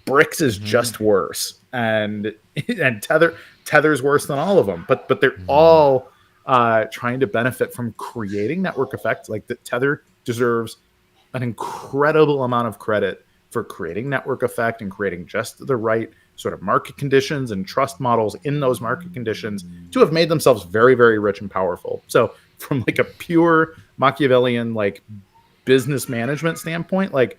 BRICS is just worse, and Tether's worse than all of them. But they're all trying to benefit from creating network effects. Like, the Tether deserves an incredible amount of credit for creating network effect and creating just the right sort of market conditions and trust models in those market conditions to have made themselves very, very rich and powerful. So from like a pure Machiavellian, like, business management standpoint, like,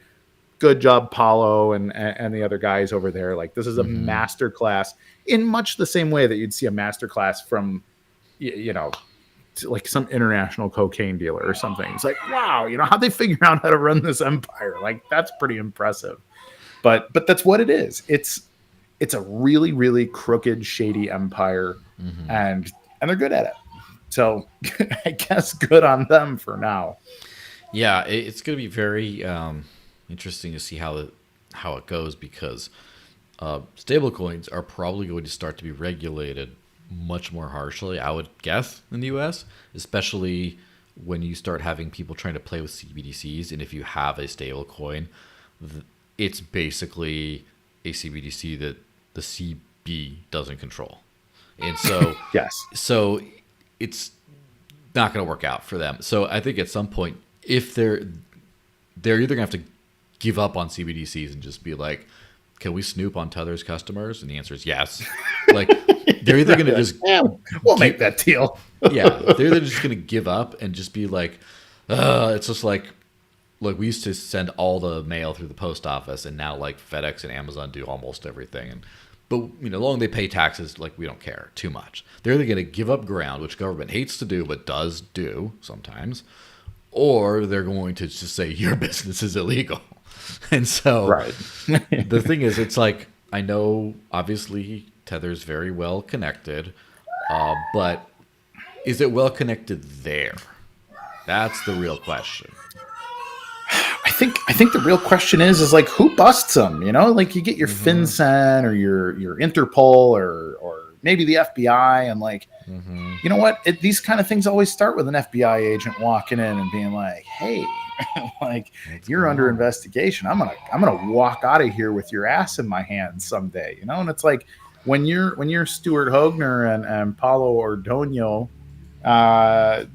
good job, Paulo and the other guys over there. Like, this is a masterclass in much the same way that you'd see a masterclass from, like some international cocaine dealer or something. It's like, wow, how'd they figure out how to run this empire? Like, that's pretty impressive. But that's what it is. It's a really, really crooked, shady empire, and they're good at it. So I guess good on them for now. Yeah, it's going to be very interesting to see how it goes, because stablecoins are probably going to start to be regulated much more harshly, I would guess, in the U.S., especially when you start having people trying to play with CBDCs. And if you have a stablecoin, it's basically a CBDC that the CB doesn't control, and so Yes. so it's not going to work out for them. So I think at some point, if they're either going to have to give up on CBDCs and just be like, can we snoop on Tether's customers? And the answer is yes. Like they're either going to just we'll make that deal. yeah, they're either just going to give up and just be like, it's just like we used to send all the mail through the post office, and now like FedEx and Amazon do almost everything. And but long they pay taxes, like we don't care too much. They're either going to give up ground, which government hates to do but does do sometimes, or they're going to just say your business is illegal. And so the thing is, it's like, I know obviously Tether's very well connected, but is it well connected there? That's the real question. I think the real question is like, who busts them? Like you get your FinCEN or your Interpol or maybe the FBI, and like, you know what? These kind of things always start with an FBI agent walking in and being like, "Hey, like you're under investigation. I'm gonna walk out of here with your ass in my hands someday." And it's like when you're Stuart Hoegner and Paulo Ordonio, how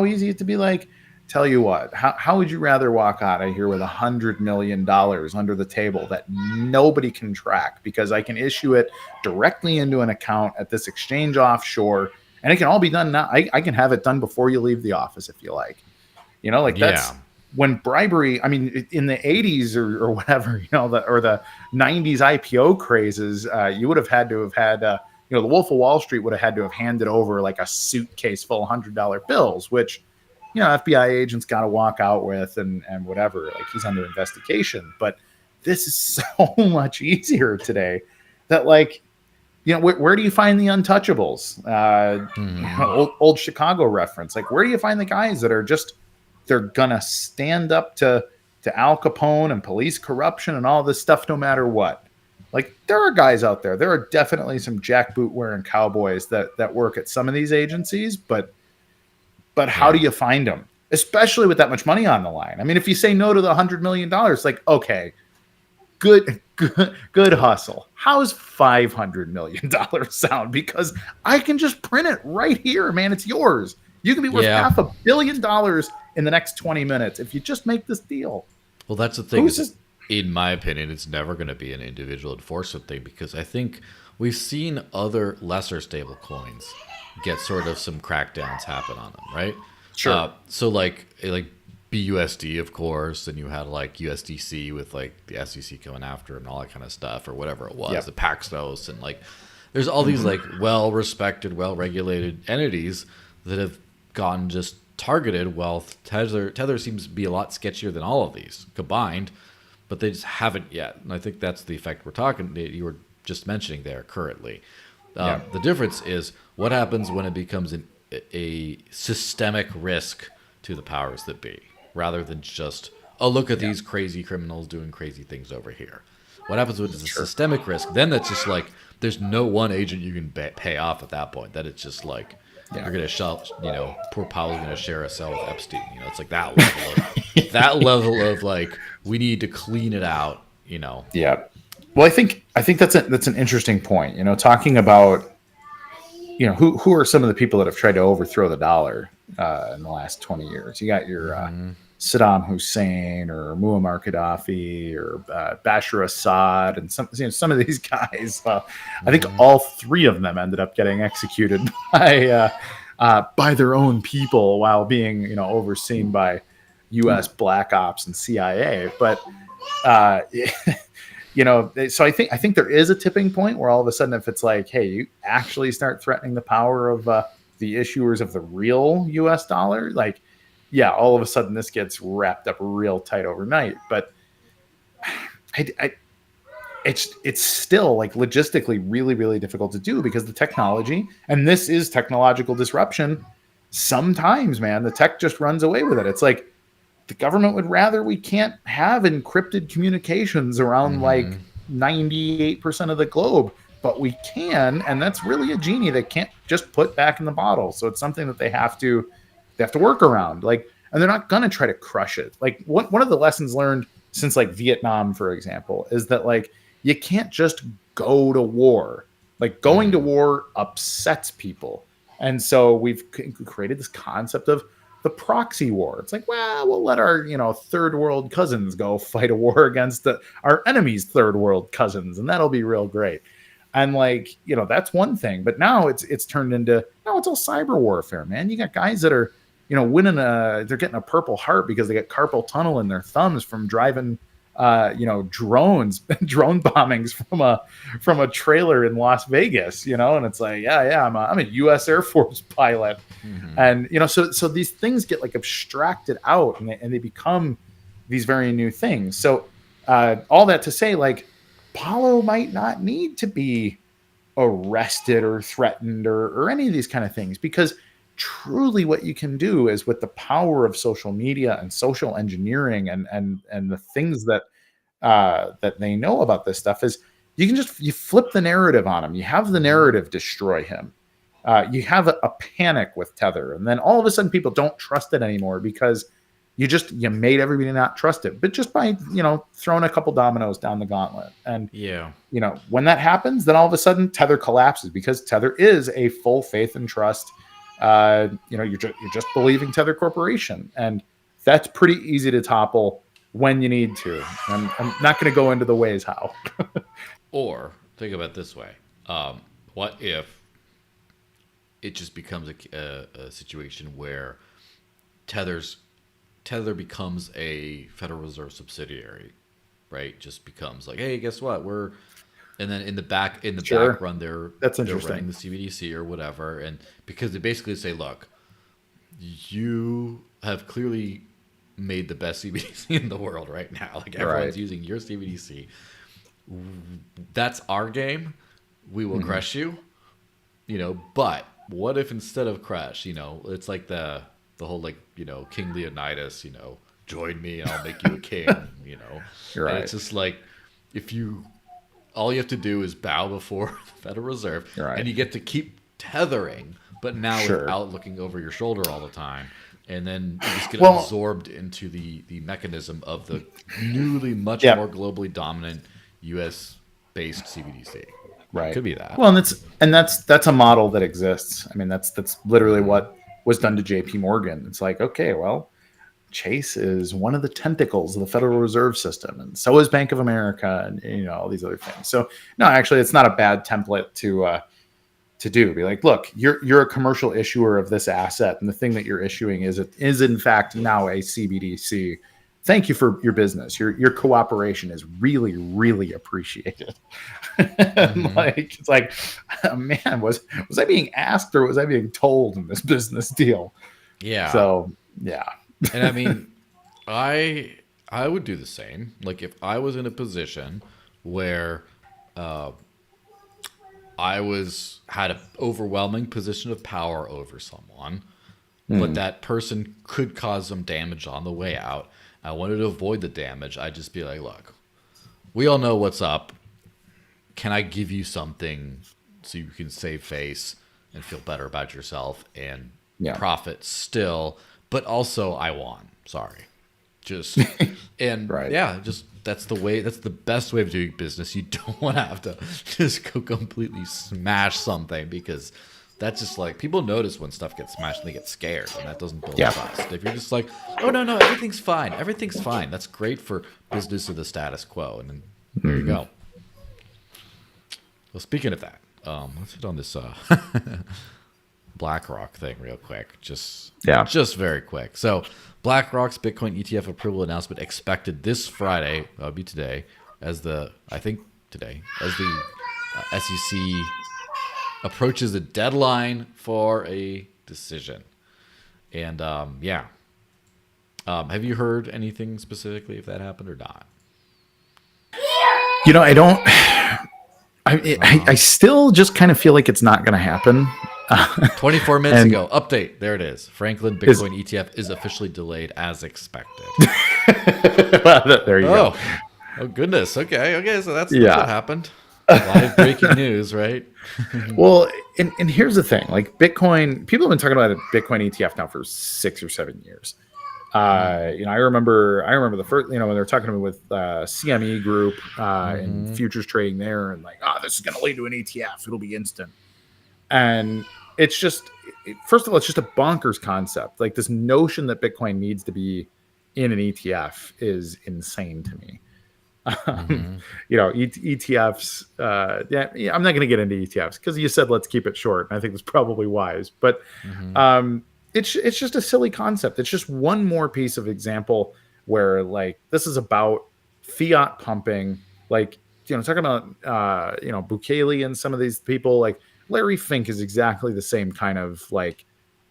easy it to be like, tell you what, how would you rather walk out of here with $100 million under the table that nobody can track, because I can issue it directly into an account at this exchange offshore, and it can all be done now. I can have it done before you leave the office if you like. That's when bribery, I mean, in the 80s or whatever, or the 90s IPO crazes, you would have had to have had, the Wolf of Wall Street would have had to have handed over like a suitcase full of $100 bills, which, FBI agents got to walk out with and whatever, like he's under investigation. But this is so much easier today that, like, where do you find the untouchables? Old Chicago reference. Like, where do you find the guys that are just, they're going to stand up to Al Capone and police corruption and all this stuff no matter what? Like, there are guys out there. There are definitely some jackboot wearing cowboys that work at some of these agencies, but how do you find them, especially with that much money on the line? I mean, if you say no to the $100 million, like, okay, good hustle. How's $500 million sound? Because I can just print it right here, man. It's yours. You can be worth $500 million in the next 20 minutes if you just make this deal. Well, that's the thing. In my opinion, it's never going to be an individual enforcement thing, because I think we've seen other lesser stable coins get sort of some crackdowns happen on them, right? Sure. So like BUSD, of course, and you had like USDC with like the SEC coming after and all that kind of stuff, or whatever it was, the Paxos, and like there's all these like well-respected, well-regulated entities that have gotten just targeted. Well, Tether seems to be a lot sketchier than all of these combined, but they just haven't yet. And I think that's the effect you were just mentioning there currently. The difference is what happens when it becomes a systemic risk to the powers that be, rather than just, oh, look at these crazy criminals doing crazy things over here. What happens when it's a systemic risk? Then that's just like, there's no one agent you can pay off at that point. That it's just like, you're going to shell, poor Powell's going to share a cell with Epstein. It's like that level of like, we need to clean it out, Yeah. Well, I think that's an interesting point. Talking about, who are some of the people that have tried to overthrow the dollar in the last 20 years? You got your Saddam Hussein or Muammar Gaddafi or Bashar Assad, and some of these guys. I think all three of them ended up getting executed by their own people while being overseen by U.S. Black Ops and CIA. But so I think there is a tipping point where all of a sudden, if it's like, hey, you actually start threatening the power of the issuers of the real U.S. dollar, like, yeah, all of a sudden this gets wrapped up real tight overnight. But it's still like logistically really, really difficult to do, because the technology, and this is technological disruption. Sometimes, man, the tech just runs away with it. It's like, the government would rather we can't have encrypted communications around like 98% of the globe, but we can, and that's really a genie they can't just put back in the bottle. So it's something that they have to work around. Like, and they're not gonna try to crush it. Like, one of the lessons learned since like Vietnam, for example, is that like you can't just go to war. Like, going to war upsets people, and so we've created this concept of the proxy war. It's like, well, we'll let our, third world cousins go fight a war against our enemy's third world cousins, and that'll be real great. And like, that's one thing. But now it's turned into, no, it's all cyber warfare, man. You got guys that are, they're getting a Purple Heart because they get carpal tunnel in their thumbs from driving drone bombings from a trailer in Las Vegas, and it's like, I'm a US Air Force pilot. And so these things get like abstracted out, and they become these very new things. So all that to say, like, Paulo might not need to be arrested or threatened or any of these kind of things, because truly what you can do is, with the power of social media and social engineering and the things that they know about this stuff, is you flip the narrative on him. You have the narrative destroy him. You have a panic with Tether, and then all of a sudden people don't trust it anymore because you made everybody not trust it, but just by throwing a couple dominoes down the gauntlet. And when that happens, then all of a sudden Tether collapses, because Tether is a full faith and trust. You're just believing Tether Corporation, and that's pretty easy to topple when you need to. I'm not going to go into the ways how. Or think about it this way: what if it just becomes a situation where Tether becomes a Federal Reserve subsidiary, right? Just becomes like, hey, guess what? And then in the back run, they're running the CBDC or whatever, and because they basically say, look, you have clearly made the best CBDC in the world right now. Like, everyone's using your CBDC. That's our game. We will crush you. But what if instead of crush, it's like the whole, like, King Leonidas, join me and I'll make you a king, And it's just like, all you have to do is bow before the Federal Reserve, and you get to keep tethering, but now without looking over your shoulder all the time. And then you just get absorbed into the mechanism of the newly much more globally dominant US-based CBDC. Right. Could be that. Well, and that's a model that exists. I mean, that's literally what was done to JP Morgan. It's like, okay, well, Chase is one of the tentacles of the Federal Reserve System, and so is Bank of America, and all these other things. So no, actually, it's not a bad template to do. Be like, look, you're a commercial issuer of this asset, and the thing that you're issuing is in fact now a CBDC. Thank you for your business. Your cooperation is really, really appreciated. Like, it's like, man, was I being asked or was I being told in this business deal? Yeah. So yeah. And I mean, I would do the same. Like, if I was in a position where I had an overwhelming position of power over someone, but that person could cause some damage on the way out, I wanted to avoid the damage. I'd just be like, look, we all know what's up. Can I give you something so you can save face and feel better about yourself and profit still? But also, I won. Sorry. Just and just that's the best way of doing business. You don't want to have to just go completely smash something, because that's just like, people notice when stuff gets smashed and they get scared, and that doesn't build trust. If you're just like, oh no, everything's fine, that's great for business of the status quo, and then there you go. Well, speaking of that, let's hit on this BlackRock thing real quick. Just very quick. So BlackRock's Bitcoin ETF approval announcement expected this Friday, that would be today, as the SEC approaches the deadline for a decision. And have you heard anything specifically if that happened or not? I don't. I still just kind of feel like it's not going to happen. 24 minutes ago, update. There it is. Franklin Bitcoin ETF is officially delayed as expected. There you go. Oh goodness. Okay. So that's what happened. Live breaking news, right? Well, and here's the thing: like Bitcoin, people have been talking about a Bitcoin ETF now for 6 or 7 years. I remember the first, when they were talking to me with CME Group and futures trading there, and like, this is going to lead to an ETF. It'll be instant. And it's just, first of all, it's just a bonkers concept. Like this notion that Bitcoin needs to be in an ETF is insane to me. Mm-hmm. ETFs. Yeah, I'm not going to get into ETFs because you said let's keep it short, and I think that's probably wise. But Mm-hmm. it's just a silly concept. It's just one more piece of example where like this is about fiat pumping. Like talking about Bukele and some of these people. Like Larry Fink is exactly the same kind of like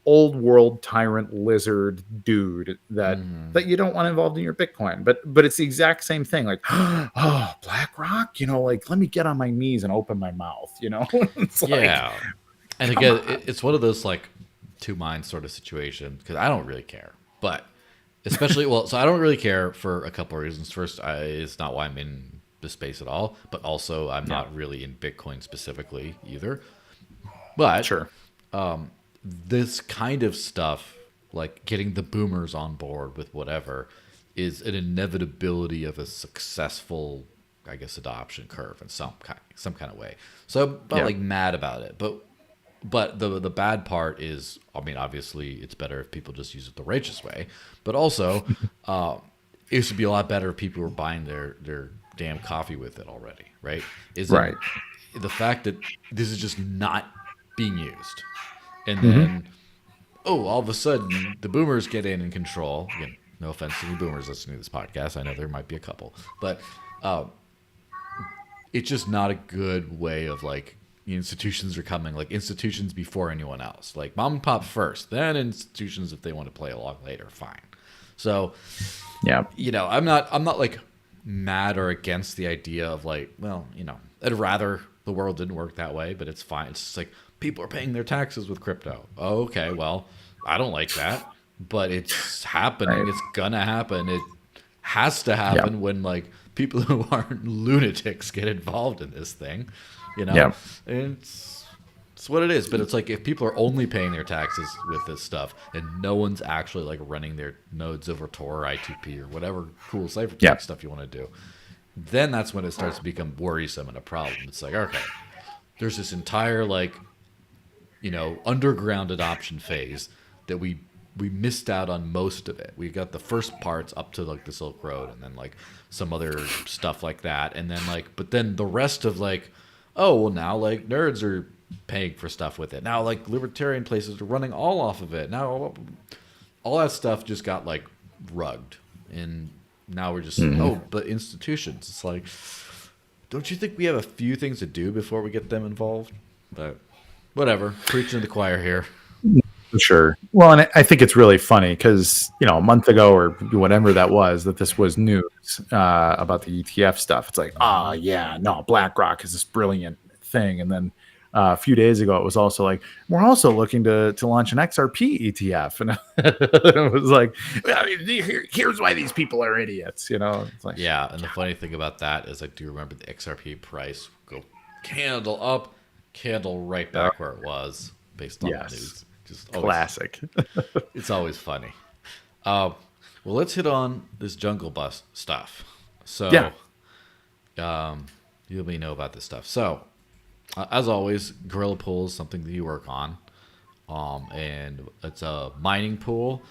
old world tyrant lizard dude that Mm-hmm. you don't want involved in your Bitcoin. But it's the exact same thing. Like, oh, BlackRock, like let me get on my knees and open my mouth. It's like, Yeah. And come again, on. it's one of those like two minds sort of situation because I don't really care, but especially so I don't really care for a couple of reasons. First, it's not why I'm in the space at all, but also I'm not really in Bitcoin specifically either. But Sure. this kind of stuff, like getting the boomers on board with whatever, is an inevitability of a successful, I guess, adoption curve in some kind of way. So I'm not like mad about it, but the bad part is, I mean, obviously it's better if people just use it the righteous way, but also it used to be a lot better if people were buying their damn coffee with it already, right? Right. The fact that this is just not being used, and Mm-hmm. then all of a sudden the boomers get in control. Again, no offense to any boomers listening to this podcast, I know there might be a couple, but it's just not a good way of like the institutions are coming, like institutions before anyone else, like mom and pop first, then institutions if they want to play along later, fine. So Yeah. I'm not like mad or against the idea of like, well, I'd rather the world didn't work that way, but it's fine. It's just like people are paying their taxes with crypto. Oh, okay, well, I don't like that, but it's happening. Right. It's gonna happen. It has to happen when like people who aren't lunatics get involved in this thing, Yeah. And it's what it is. But it's like if people are only paying their taxes with this stuff and no one's actually like running their nodes over Tor or I2P or whatever cool cyphertext stuff you want to do, then that's when it starts to become worrisome and a problem. It's like, okay, there's this entire like underground adoption phase that we missed out on most of it. We got the first parts up to like the Silk Road and then like some other stuff like that, and then like but then the rest of like, oh well, now like nerds are paying for stuff with it. Now like libertarian places are running all off of it. Now all that stuff just got like rugged, and now we're just but institutions. It's like, don't you think we have a few things to do before we get them involved? But whatever, preaching to the choir here. For sure. Well, and I think it's really funny because, a month ago or whatever that was, that this was news about the ETF stuff. It's like, yeah, no, BlackRock is this brilliant thing. And then a few days ago, it was also like, we're also looking to launch an XRP ETF. And it was like, well, here's why these people are idiots. It's like, Yeah, and the funny thing about that is I do remember the XRP price go candle up, candle right back where it was based on the news. Just always, classic. it's always funny. Well, let's hit on this jungle bus stuff. So, you let me know about this stuff. So, as always, GorillaPool is something that you work on, and it's a mining pool,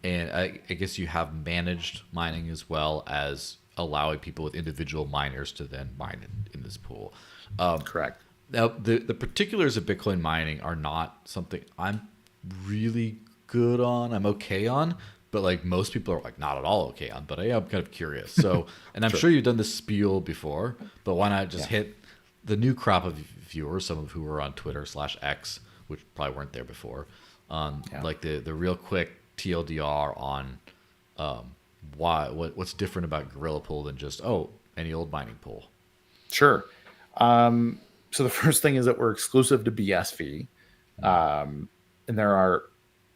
and I guess you have managed mining as well as allowing people with individual miners to then mine in this pool. Correct. Now, the particulars of Bitcoin mining are not something I'm really good on. I'm okay on, but like most people are like not at all okay on. But I am kind of curious. So, and I'm sure you've done this spiel before, but why not just hit the new crop of viewers, some of who were on Twitter/X, which probably weren't there before, like the real quick TLDR on what's different about GorillaPool than just any old mining pool. Sure. So the first thing is that we're exclusive to BSV. And there are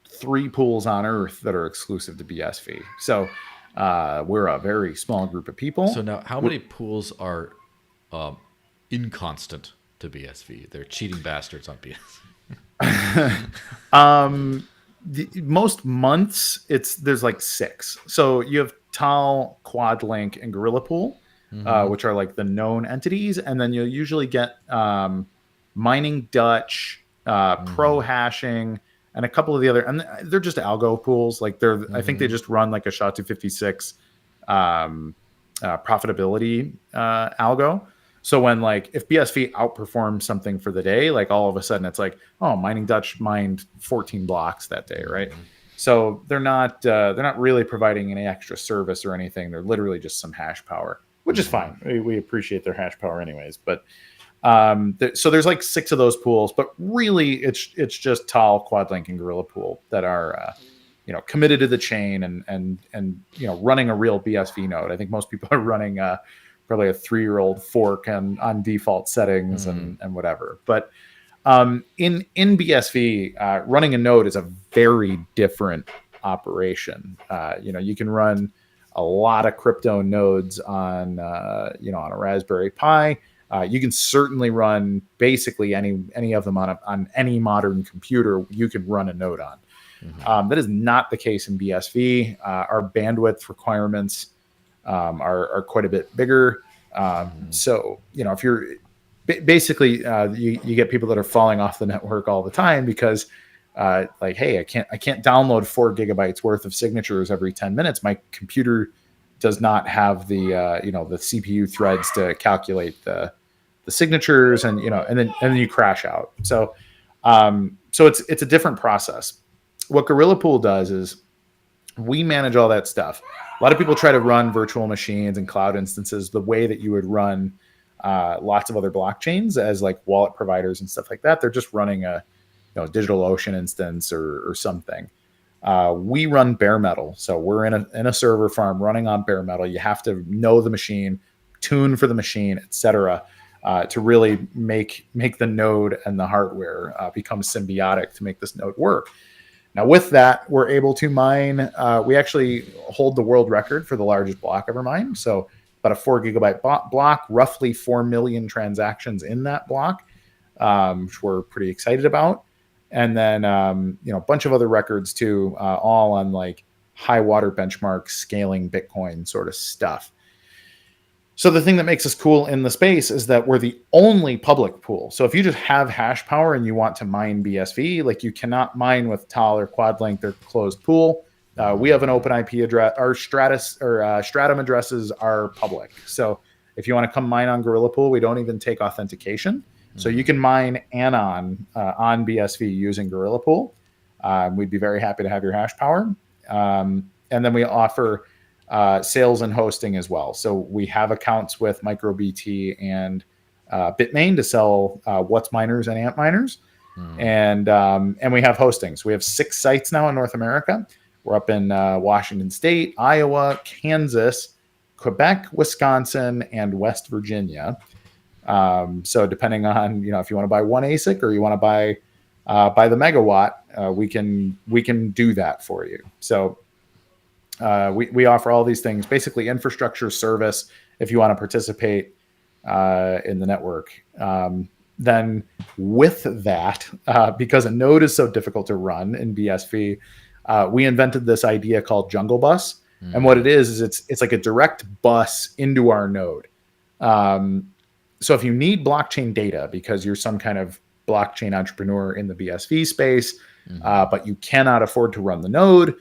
3 pools on Earth that are exclusive to BSV. So we're a very small group of people. So now, how many pools are inconstant to BSV? They're cheating bastards on BSV. Most months, there's like 6. So you have Tal, Quadlink, and GorillaPool, which are like the known entities. And then you'll usually get Mining Dutch, pro hashing, and a couple of the other, and they're just algo pools. Like I think they just run like a SHA-256 profitability algo. So when like if BSV outperforms something for the day, like all of a sudden it's like, oh, Mining Dutch mined 14 blocks that day, right? So they're not really providing any extra service or anything. They're literally just some hash power, which is fine. We appreciate their hash power anyways. But so there's like 6 of those pools, but really it's just Tal, Quadlink, and GorillaPool that are committed to the chain and running a real BSV node. I think most people are running probably a 3-year-old fork on default settings and whatever. But in BSV, running a node is a very different operation. You can run a lot of crypto nodes on on a Raspberry Pi. You can certainly run basically any of them on any modern computer. You can run a node on. That is not the case in BSV. Our bandwidth requirements are quite a bit bigger. So if you're basically you get people that are falling off the network all the time because hey, I can't download 4 gigabytes worth of signatures every 10 minutes. My computer does not have the the CPU threads to calculate the signatures, and then you crash out. So it's a different process. What GorillaPool does is we manage all that stuff. A lot of people try to run virtual machines and cloud instances the way that you would run lots of other blockchains as like wallet providers and stuff like that. They're just running a DigitalOcean instance or something. We run bare metal, so we're in a server farm running on bare metal. You have to know the machine, tune for the machine, etc., to really make the node and the hardware become symbiotic to make this node work. Now, with that, we're able to mine. We actually hold the world record for the largest block ever mined. So about a 4 gigabyte block, roughly 4 million transactions in that block, which we're pretty excited about. And then, a bunch of other records too, all on like high water benchmark scaling Bitcoin sort of stuff. So the thing that makes us cool in the space is that we're the only public pool. So if you just have hash power and you want to mine BSV, like you cannot mine with Tal or Quadlink, they're closed pool. We have an open IP address. Our Stratum addresses are public. So if you want to come mine on GorillaPool, we don't even take authentication. So you can mine Anon on BSV using GorillaPool. We'd be very happy to have your hash power. And then we offer sales and hosting as well. So we have accounts with MicroBT and Bitmain to sell What's miners and Ant miners. And we have hosting. So we have 6 sites now in North America. We're up in Washington State, Iowa, Kansas, Quebec, Wisconsin, and West Virginia. So depending on, if you want to buy one ASIC or you want to buy the megawatt, we can do that for you. So we offer all these things, basically infrastructure service. If you want to participate in the network, then with that, because a node is so difficult to run in BSV, we invented this idea called Jungle Bus. And what it is it's like a direct bus into our node. So if you need blockchain data because you're some kind of blockchain entrepreneur in the BSV space, but you cannot afford to run the node,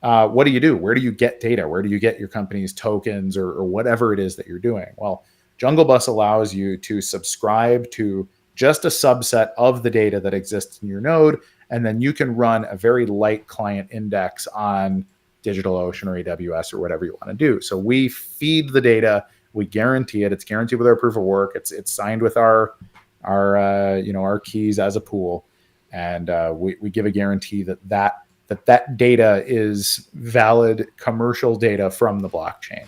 what do? Where do you get data? Where do you get your company's tokens or whatever it is that you're doing? Well, Jungle Bus allows you to subscribe to just a subset of the data that exists in your node, and then you can run a very light client index on DigitalOcean or AWS or whatever you want to do. So we feed the data. We guarantee it. It's guaranteed with our proof of work. It's signed with our keys as a pool, and we give a guarantee that data is valid commercial data from the blockchain.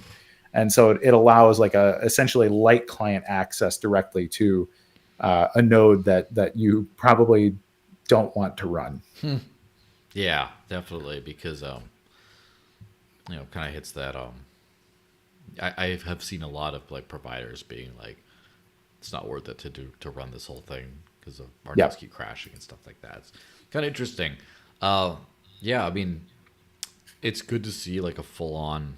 And so it allows like essentially light client access directly to a node that you probably don't want to run. Yeah, definitely, because kind of hits that. I have seen a lot of like providers being like, it's not worth it to run this whole thing because of our nodes keep crashing and stuff like that. It's kind of interesting. Yeah, I mean, it's good to see like a full on,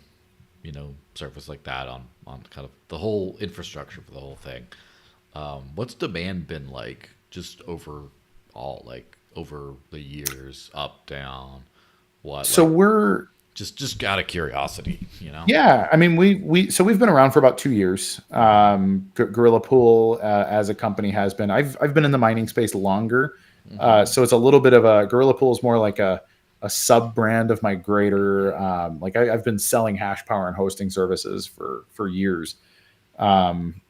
service like that on kind of the whole infrastructure for the whole thing. What's demand been like just over all like over the years, up, down, what So like we're just out of curiosity, you know? Yeah, I mean, we've been around for about 2 years. GorillaPool as a company has been. I've been in the mining space longer, so it's a little bit of a GorillaPool is more like a sub brand of my greater. Like I've been selling hash power and hosting services for years. Um,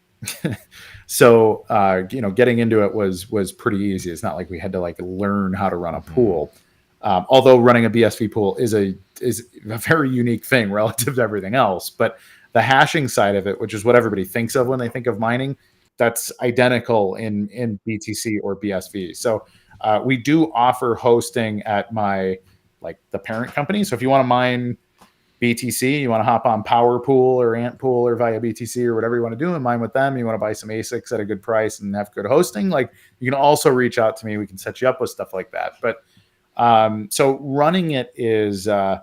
so getting into it was pretty easy. It's not like we had to like learn how to run a pool. Although running a BSV pool is a very unique thing relative to everything else. But the hashing side of it, which is what everybody thinks of when they think of mining, that's identical in BTC or BSV. So we do offer hosting at the parent company. So if you want to mine BTC, you want to hop on Power Pool or Ant Pool or via BTC or whatever you want to do and mine with them, you want to buy some ASICs at a good price and have good hosting, like you can also reach out to me. We can set you up with stuff like that. But so running it is, it's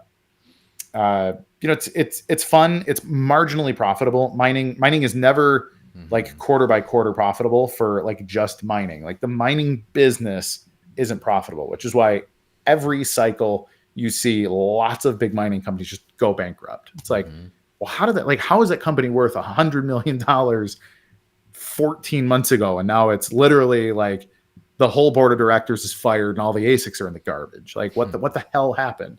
fun. It's marginally profitable. Mining is never like quarter by quarter profitable for like just mining. Like the mining business isn't profitable, which is why every cycle you see lots of big mining companies just go bankrupt. It's like, well, how is that company worth $100 million 14 months ago? And now it's literally like the whole board of directors is fired and all the ASICs are in the garbage. Like what the hell happened?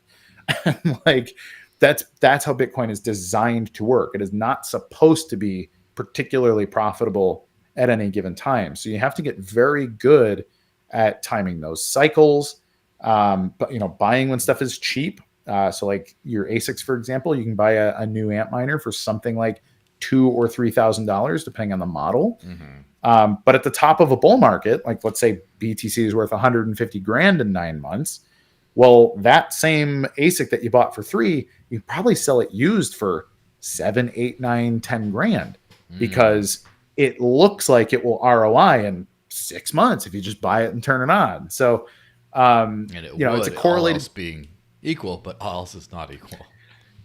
And like, that's how Bitcoin is designed to work. It is not supposed to be particularly profitable at any given time. So you have to get very good at timing those cycles. But buying when stuff is cheap. So like your ASICs, for example, you can buy a new amp miner for something like $2,000 or $3,000, depending on the model. But at the top of a bull market, like let's say BTC is worth 150 grand in 9 months. Well, that same ASIC that you bought for $3,000, you probably sell it used for 7, 8, 9, 10 grand because it looks like it will ROI in 6 months if you just buy it and turn it on. So, And it would, it's a all correlated else being equal, but all else is not equal.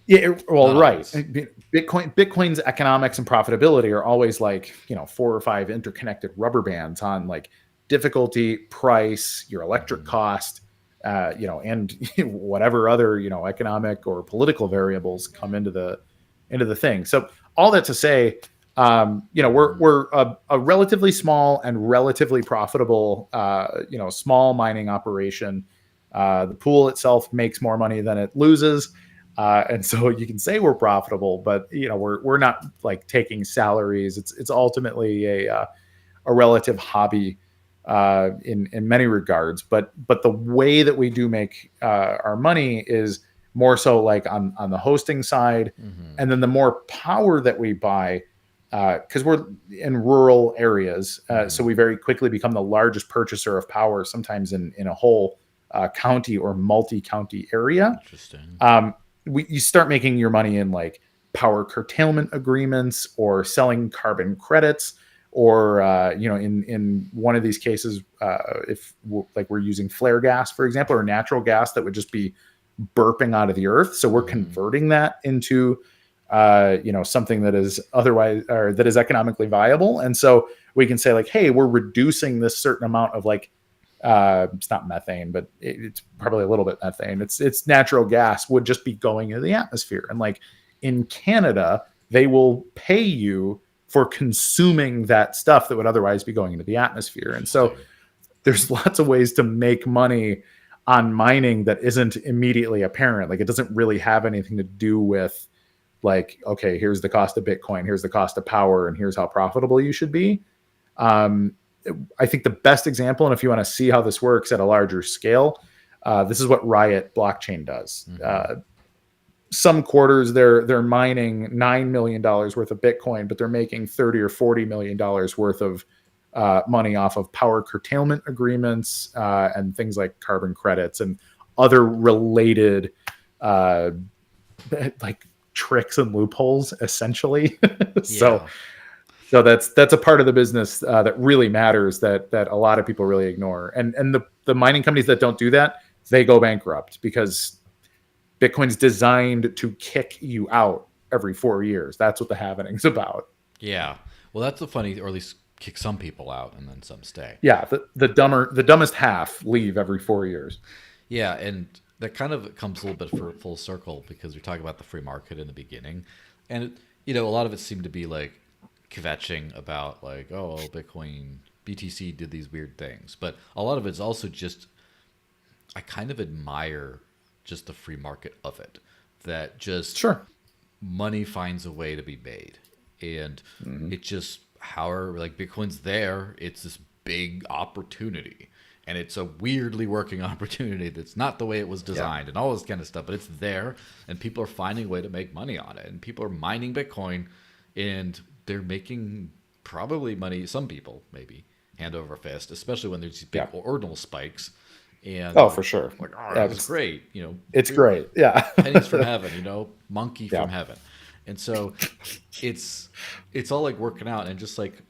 Yeah, well, Not right. always. Bitcoin's economics and profitability are always like 4 or 5 interconnected rubber bands on like difficulty, price, your electric cost, and whatever other economic or political variables come into the thing. So all that to say, we're a relatively small and relatively profitable, small mining operation. The pool itself makes more money than it loses. And so you can say we're profitable, but we're not like taking salaries. It's ultimately a relative hobby in many regards. But the way that we do make our money is more so like on the hosting side, and then the more power that we buy, because we're in rural areas, so we very quickly become the largest purchaser of power, sometimes in a whole county or multi-county area. Interesting. You start making your money in like power curtailment agreements or selling carbon credits, or in one of these cases, if we're using flare gas, for example, or natural gas that would just be burping out of the earth, so we're converting that into something that is otherwise, or that is economically viable. And so we can say like, hey, we're reducing this certain amount of like, it's not methane, but it's probably a little bit methane. It's natural gas would just be going into the atmosphere. And like in Canada, they will pay you for consuming that stuff that would otherwise be going into the atmosphere. And so there's lots of ways to make money on mining that isn't immediately apparent. Like it doesn't really have anything to do with like, okay, here's the cost of Bitcoin, here's the cost of power, and here's how profitable you should be. I think the best example, and if you want to see how this works at a larger scale, this is what Riot blockchain does. Some quarters they're mining $9 million worth of Bitcoin, but they're making $30 or $40 million worth of money off of power curtailment agreements and things like carbon credits and other related like tricks and loopholes, essentially. So that's a part of the business that really matters, that a lot of people really ignore. And the mining companies that don't do that, they go bankrupt because Bitcoin's designed to kick you out every 4 years. That's what the halvening's about. Yeah. Well, that's the funny, or at least kick some people out and then some stay. Yeah, the dumbest half leave every 4 years. Yeah, and that kind of comes a little bit for full circle because we talk about the free market in the beginning, and a lot of it seemed to be like kvetching about like, oh, Bitcoin BTC did these weird things, but a lot of it's also just I kind of admire just the free market of it, that just Sure. money finds a way to be made, and it just however like Bitcoin's there, it's this big opportunity, and it's a weirdly working opportunity that's not the way it was designed and all this kind of stuff, but it's there and people are finding a way to make money on it, and people are mining Bitcoin and they're making probably money, some people maybe hand over fist, especially when there's these big ordinal spikes. And Oh, for sure. like, oh, Yeah, that's great, it's great. Yeah. pennies from heaven, monkey from heaven. And so it's all like working out, and just like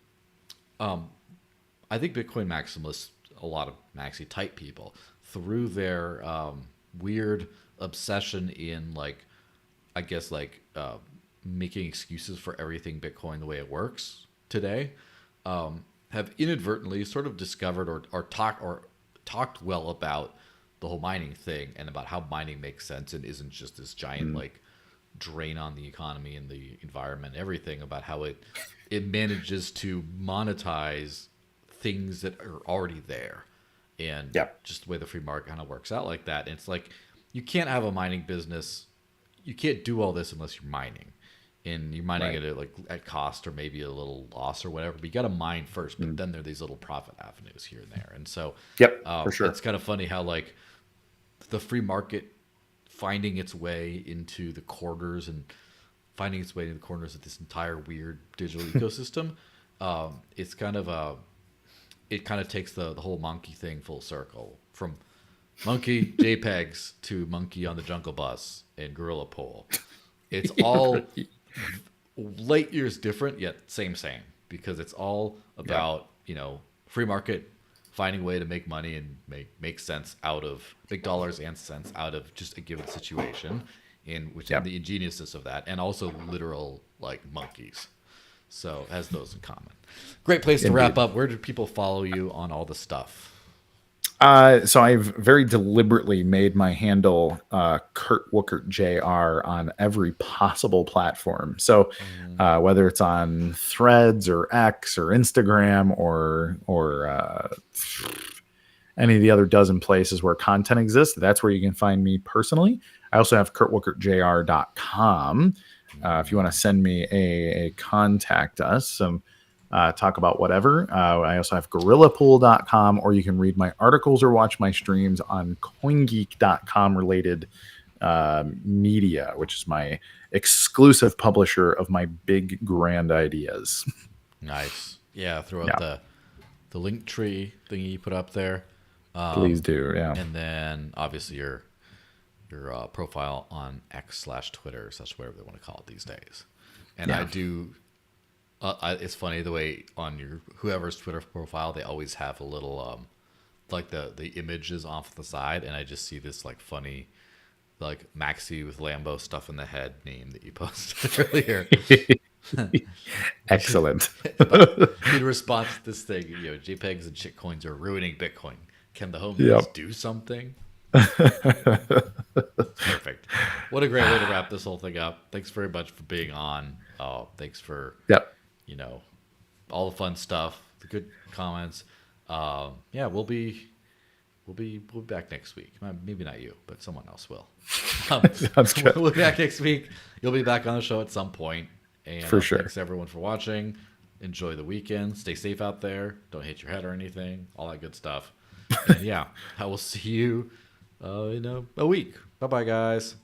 I think Bitcoin maximalists, a lot of maxi type people, through their weird obsession in like, I guess like making excuses for everything Bitcoin the way it works today, have inadvertently sort of discovered or talked well about the whole mining thing, and about how mining makes sense and isn't just this giant like drain on the economy and the environment, everything, about how it manages to monetize things that are already there, and just the way the free market kind of works out like that. And it's like, you can't have a mining business, you can't do all this unless you're mining, and you're mining it at cost or maybe a little loss or whatever, but you got to mine first, but then there are these little profit avenues here and there. And so for sure. it's kind of funny how like the free market finding its way into the corners of this entire weird digital ecosystem, it's kind of it kind of takes the whole monkey thing full circle, from monkey JPEGs to monkey on the Jungle Bus and GorillaPool. It's all light years different, yet same, because it's all about free market finding a way to make money and make sense out of big dollars and cents out of just a given situation, and which the ingeniousness of that, and also literal like monkeys. So it has those in common. Great place to wrap up. Where do people follow you on all the stuff? So I've very deliberately made my handle Kurt Wuckert Jr. on every possible platform. So whether it's on Threads or X or Instagram or any of the other dozen places where content exists, that's where you can find me personally. I also have kurtwuckertjr.com. If you want to send me a contact us, talk about whatever. I also have GorillaPool.com, or you can read my articles or watch my streams on CoinGeek.com related media, which is my exclusive publisher of my big grand ideas. Nice. Yeah, throw out the link tree thing you put up there. Please do. Yeah. And then obviously your profile on X/Twitter, whatever they want to call it these days. And I do. It's funny the way on your whoever's Twitter profile, they always have a little like the images off the side, and I just see this like funny like Maxi with Lambo stuff in the head meme that you posted earlier. Excellent. In response to this thing, JPEGs and shitcoins are ruining Bitcoin. Can the homies do something? Perfect. What a great way to wrap this whole thing up. Thanks very much for being on. Thanks for all the fun stuff, the good comments. We'll be back next week. Maybe not you, but someone else will. Sounds good. We'll be back next week. You'll be back on the show at some point. And for sure. Thanks everyone for watching. Enjoy the weekend. Stay safe out there. Don't hit your head or anything. All that good stuff. And I will see you in a week. Bye-bye, guys.